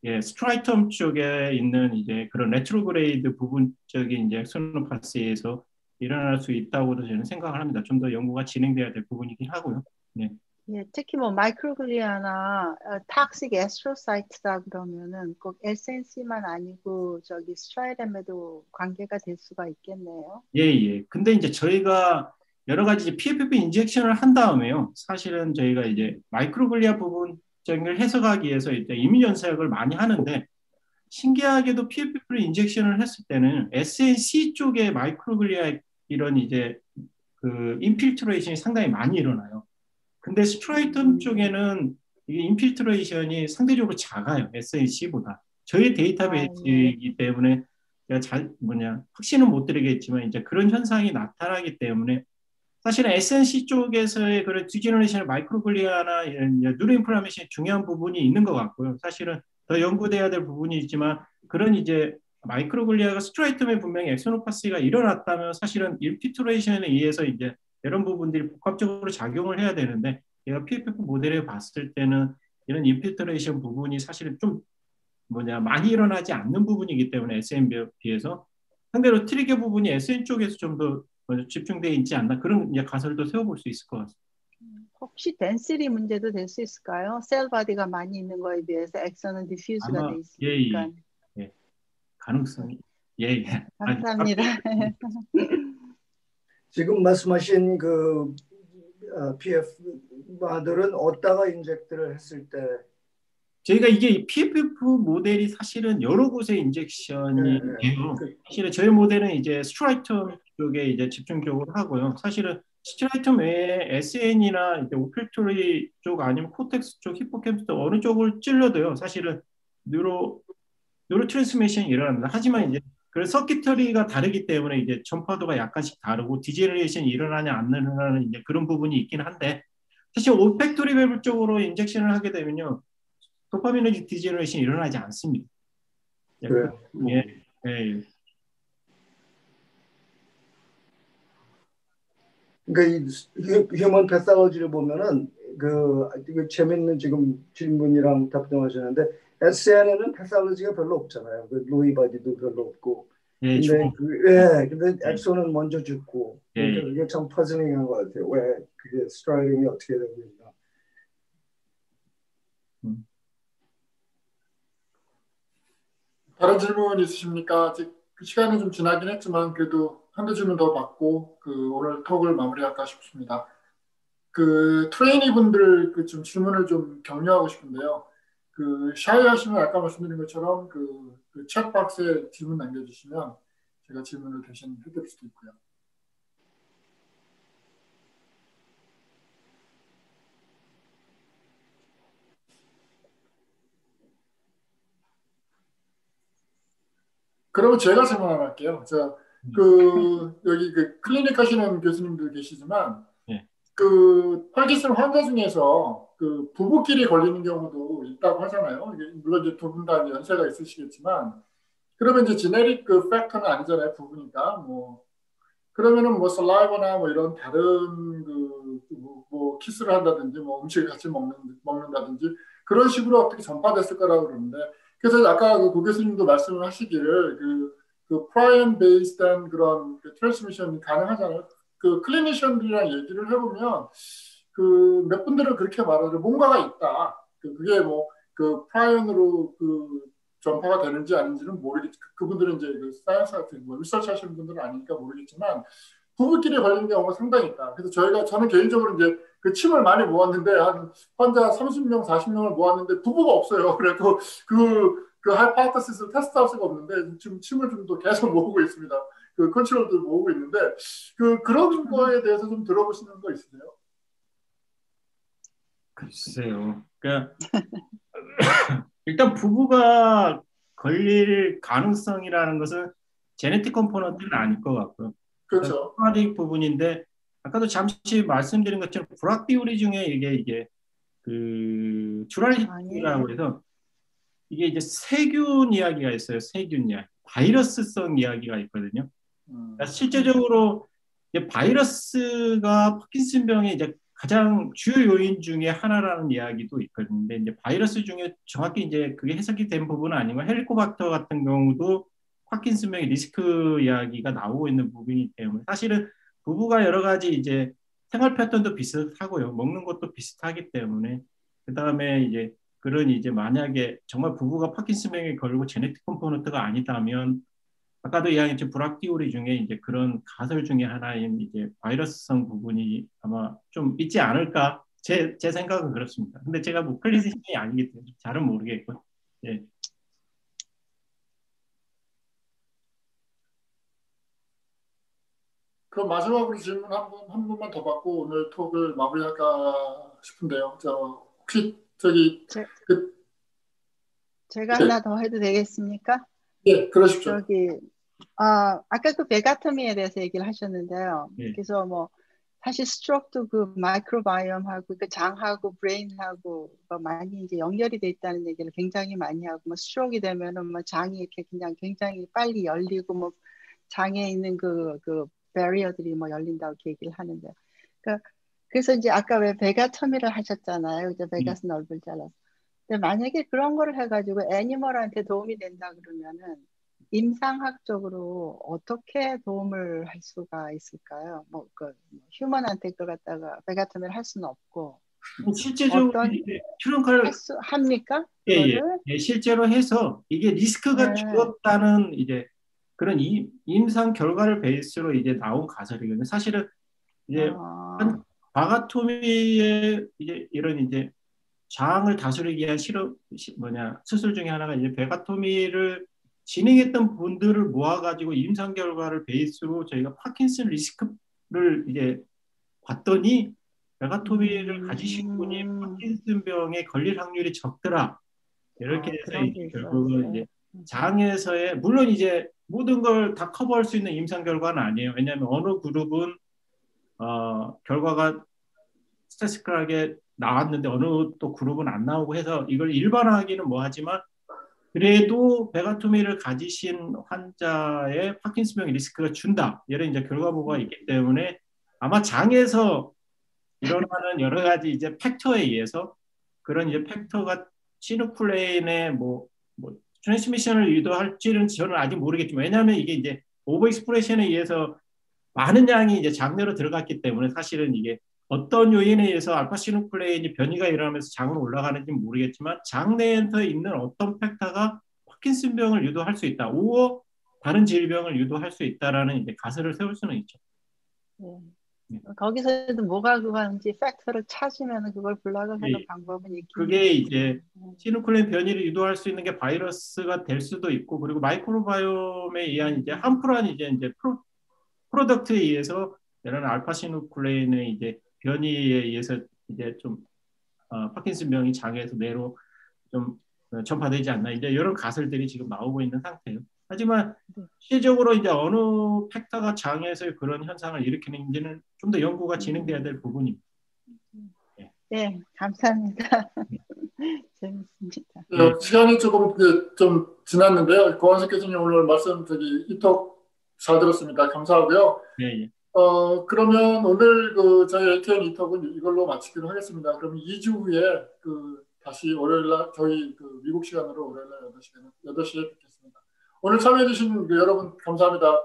스트라이텀 쪽에 있는 이제 그런 레트로그레이드 부분적인 이제 엑소노파시에서 일어날 수 있다고도 저는 생각을 합니다. 좀 더 연구가 진행돼야 될 부분이긴 하고요. 네. 특히 뭐 마이크로글리아나 탁식 에스트로사이트다 그러면은 꼭 SNC만 아니고 저기 스트라이뎀에도 관계가 될 수가 있겠네요. 예. 근데 이제 저희가 여러 가지 이제 PFP 인젝션을 한 다음에요. 사실은 저희가 이제 마이크로글리아 부분적인 해석하기 위해서 이제 이민 연사역을 많이 하는데 신기하게도 PFP 인젝션을 했을 때는 SNC 쪽에 마이크로글리아 이런 이제 그 인필트레이션이 상당히 많이 일어나요. 근데 스트라이텀 쪽에는 이게 인필트레이션이 상대적으로 작아요. SNC보다. 저희 데이터베이스이기 때문에 제가 확신은 못 드리겠지만 이제 그런 현상이 나타나기 때문에 사실은 SNC 쪽에서의 그런 디제너레이션 마이크로글리아나 이런 뉴로인플라메이션이 중요한 부분이 있는 것 같고요. 사실은 더 연구돼야 될 부분이 있지만 그런 이제 마이크로글리아가 스트라이텀에 분명히 엑소노파시가 일어났다면 사실은 인필트레이션에 의해서 이제 이런 부분들이 복합적으로 작용을 해야 되는데 제가 PFF 모델에 봤을 때는 이런 인필트레이션 부분이 사실은 좀 많이 일어나지 않는 부분이기 때문에 SN에 비해서 상대로 트리거 부분이 SN 쪽에서 좀 더 집중되어 있지 않나 그런 이제 가설도 세워볼 수 있을 것 같습니다. 혹시 덴시티 문제도 될 수 있을까요? 셀 바디가 많이 있는 거에 비해서 엑선은 디퓨즈가 돼 있으니까. 예. 가능성이 감사합니다. 지금 말씀하신 그 PF들은 어디다가 인젝트를 했을 때 저희가 이게 PFF 모델이 사실은 여러 곳에 인젝션이 돼요. 사실은 저희 모델은 이제 스트라이텀 쪽에 이제 집중적으로 하고요. 사실은 스트라이텀 외에 SN이나 이제 오필토리 쪽 아니면 코텍스 쪽, 히포캠프스 어느 쪽을 찔러도요. 사실은 뉴로 트랜스미션이 일어납니다. 하지만 이제 그 서킷터리가 다르기 때문에 이제 전파도가 약간씩 다르고 디제너레이션이 일어나냐 안 일어나는 이제 그런 부분이 있긴 한데 사실 올팩토리 밸브 쪽으로 인젝션을 하게 되면요. 도파민의 디제너레이션이 일어나지 않습니다. 그래요. 그러니까 이 휴먼 패살로지를 보면은 그 재밌는 지금 질문이랑 답변하셨는데 SN에는 패살로지가 별로 없잖아요. 그 루이 바디도 별로 없고. 근데 엑소는 먼저 죽고. 그러니까 그게 참 퍼즐링한 것 같아요. 왜 그게 스트라이딩이 어떻게 되고 있나. 다른 질문 있으십니까? 아직 그 시간이 좀 지나긴 했지만 그래도 한두 질문 더 받고 그 오늘 톡을 마무리할까 싶습니다. 그 트레이니 분들 그 좀 질문을 좀 격려하고 싶은데요. 그 샤이 하시면 아까 말씀드린 것처럼 그 챗박스에 질문 남겨주시면 제가 질문을 대신 해드릴 수도 있고요. 그러면 제가 질문 하나 할게요. 여기 그 클리닉 하시는 교수님들 계시지만 그 파킨슨 환자 중에서 그 부부끼리 걸리는 경우도 있다고 하잖아요. 물론 이제 두 분 다 연세가 있으시겠지만 그러면 이제 제네릭 그 팩터는 아니잖아요. 부부니까 뭐 그러면은 뭐 살라이버나 뭐 이런 다른 뭐 키스를 한다든지 뭐 음식을 같이 먹는다든지 그런 식으로 어떻게 전파됐을 거라고 그러는데 그래서 아까 그 교수님도 말씀을 하시기를 그 프라이언 베이스한 그런 그 트랜스미션이 가능하잖아요. 그 클리니션들이랑 얘기를 해보면 그 몇 분들은 그렇게 말하죠. 뭔가가 있다. 그게 뭐 그 프라이언으로 그 전파가 되는지 아닌지는 모르겠지. 그분들은 이제 그 사이언스 같은 뭐 리서치 하시는 분들은 아니니까 모르겠지만 부부끼리 걸리는 경우가 상당히 있다. 그래서 저는 개인적으로 이제 그 침을 많이 모았는데 한 환자 30명, 40명을 모았는데 부부가 없어요. 그래서 그 하이파이터시스를 테스트할 수가 없는데 지금 침을 좀 더 계속 모으고 있습니다. 그 컨트롤도 모으고 있는데 그런 거에 대해서 좀 들어보시는 거 있으세요? 글쎄요. 그러니까 일단 부부가 걸릴 가능성이라는 것은 제네틱 컴포넌트는 아닐 것 같고요. 그렇죠. 프라딕 부분인데 아까도 잠시 말씀드린 것처럼 불확 비오리 중에 이게 그 듀랄리티라고 해서 이게 이제 세균 이야기가 있어요. 세균 이야기, 바이러스성 이야기가 있거든요. 그러니까 실제적으로 이제 바이러스가 파킨슨병의 이제 가장 주요 요인 중에 하나라는 이야기도 있거든요. 근데 이제 바이러스 중에 정확히 이제 그게 해석이 된 부분은 아니고 헬리코박터 같은 경우도 파킨슨병의 리스크 이야기가 나오고 있는 부분이기 때문에 사실은 부부가 여러 가지 이제 생활 패턴도 비슷하고요. 먹는 것도 비슷하기 때문에 그다음에 이제 그런 이제 만약에 정말 부부가 파킨슨병에 걸리고 제네틱 컴포넌트가 아니다면 아까도 이야기했죠. 불확 디오리 중에 이제 그런 가설 중에 하나인 이제 바이러스성 부분이 아마 좀 있지 않을까. 제 생각은 그렇습니다. 근데 제가 뭐 클리니션이 아니기 때문에 잘은 모르겠고. 예. 그럼 마지막으로 질문 한 분만 더 받고 오늘 톡을 마무리할까 싶은데요. 혹시 제가 네. 하나 더 해도 되겠습니까? 네, 그러십시오. 아까 그 베가토미에 대해서 얘기를 하셨는데요. 네. 그래서 뭐 사실 스트로크도 그 마이크로바이옴하고 그 장하고 브레인하고 많이 이제 연결이 돼 있다는 얘기를 굉장히 많이 하고 뭐 스트로크가 되면은 뭐 장이 이렇게 그냥 굉장히 빨리 열리고 뭐 장에 있는 그 베리어들이 뭐 열린다고 이렇게 얘기를 하는데 그래서 이제 아까 왜 베가토미를 하셨잖아요. 이제 베가스 넓을 잘라서. 근데 만약에 그런 거를 해가지고 애니멀한테 도움이 된다 그러면은 임상학적으로 어떻게 도움을 할 수가 있을까요? 휴먼한테 그걸 갖다가 베가토미를 할 수는 없고 실제적으로 트렁크를 합니까? 예, 실제로 해서 이게 리스크가 줄었다는 이제 그런 임상 결과를 베이스로 이제 나온 가설이거든요. 사실은 이제 한 바가토미의 이제 이런 이제 장을 다스리기 위한 수술 중에 하나가 이제 베가토미를 진행했던 분들을 모아가지고 임상 결과를 베이스로 저희가 파킨슨 리스크를 이제 봤더니 베가토미를 가지신 분이 파킨슨병에 걸릴 확률이 적더라. 이렇게 해서 이제 결국은 이제 장에서의 물론 이제 모든 걸 다 커버할 수 있는 임상 결과는 아니에요. 왜냐하면 어느 그룹은 결과가 스태티스틱하게 나왔는데 어느 또 그룹은 안 나오고 해서 이걸 일반화하기는 뭐하지만 그래도 베가토미를 가지신 환자의 파킨슨병 리스크가 준다. 이런 이제 결과 보고가 있기 때문에 아마 장에서 일어나는 여러 가지 이제 팩터에 의해서 그런 이제 팩터가 시누클레인의 트랜스미션을 유도할지는 저는 아직 모르겠지만 왜냐하면 이게 이제 오버 익스프레션에 의해서 많은 양이 이제 장내로 들어갔기 때문에 사실은 이게 어떤 요인에 의해서 알파시누클레인이 변이가 일어나면서 장으로 올라가는지 모르겠지만 장내에 있는 어떤 팩터가 파킨슨병을 유도할 수 있다. 오어 다른 질병을 유도할 수 있다라는 이제 가설을 세울 수는 있죠. 거기서도 뭐가 그건지 팩터를 찾으면 그걸 블락을 하는 방법은 있긴 그게 이제 시누클레인 변이를 유도할 수 있는 게 바이러스가 될 수도 있고 그리고 마이크로바이옴에 의한 이제 함프란 이제 프로덕트에 의해서 이런 알파시누클레인의 이제 변이에 의해서 이제 좀 파킨슨병이 장에서 뇌로 좀 전파되지 않나 이제 이런 가설들이 지금 나오고 있는 상태예요. 하지만 실질적으로 이제 어느 팩터가 장에서의 그런 현상을 일으키는지는 좀 더 연구가 진행돼야 될 부분입니다. 네, 감사합니다. 재밌습니다. 시간이 조금 좀 지났는데요. 고한석 교수님 오늘 말씀 이톡 잘 들었습니다. 감사하고요. 예, 예. 그러면 오늘 저희 LTN 이톡은 이걸로 마치기로 하겠습니다. 그럼 2주 후에 다시 월요일날 저희 미국 시간으로 월요일날 8시에 뵙겠습니다. 오늘 참여해주신 여러분 감사합니다.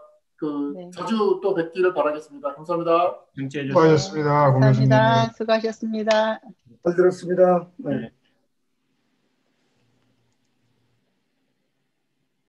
네. 자주 또 뵙기를 바라겠습니다. 감사합니다. 수고하셨습니다. 수고하셨습니다. 감사합니다. 수고하셨습니다. 잘 들었습니다. 네. 네.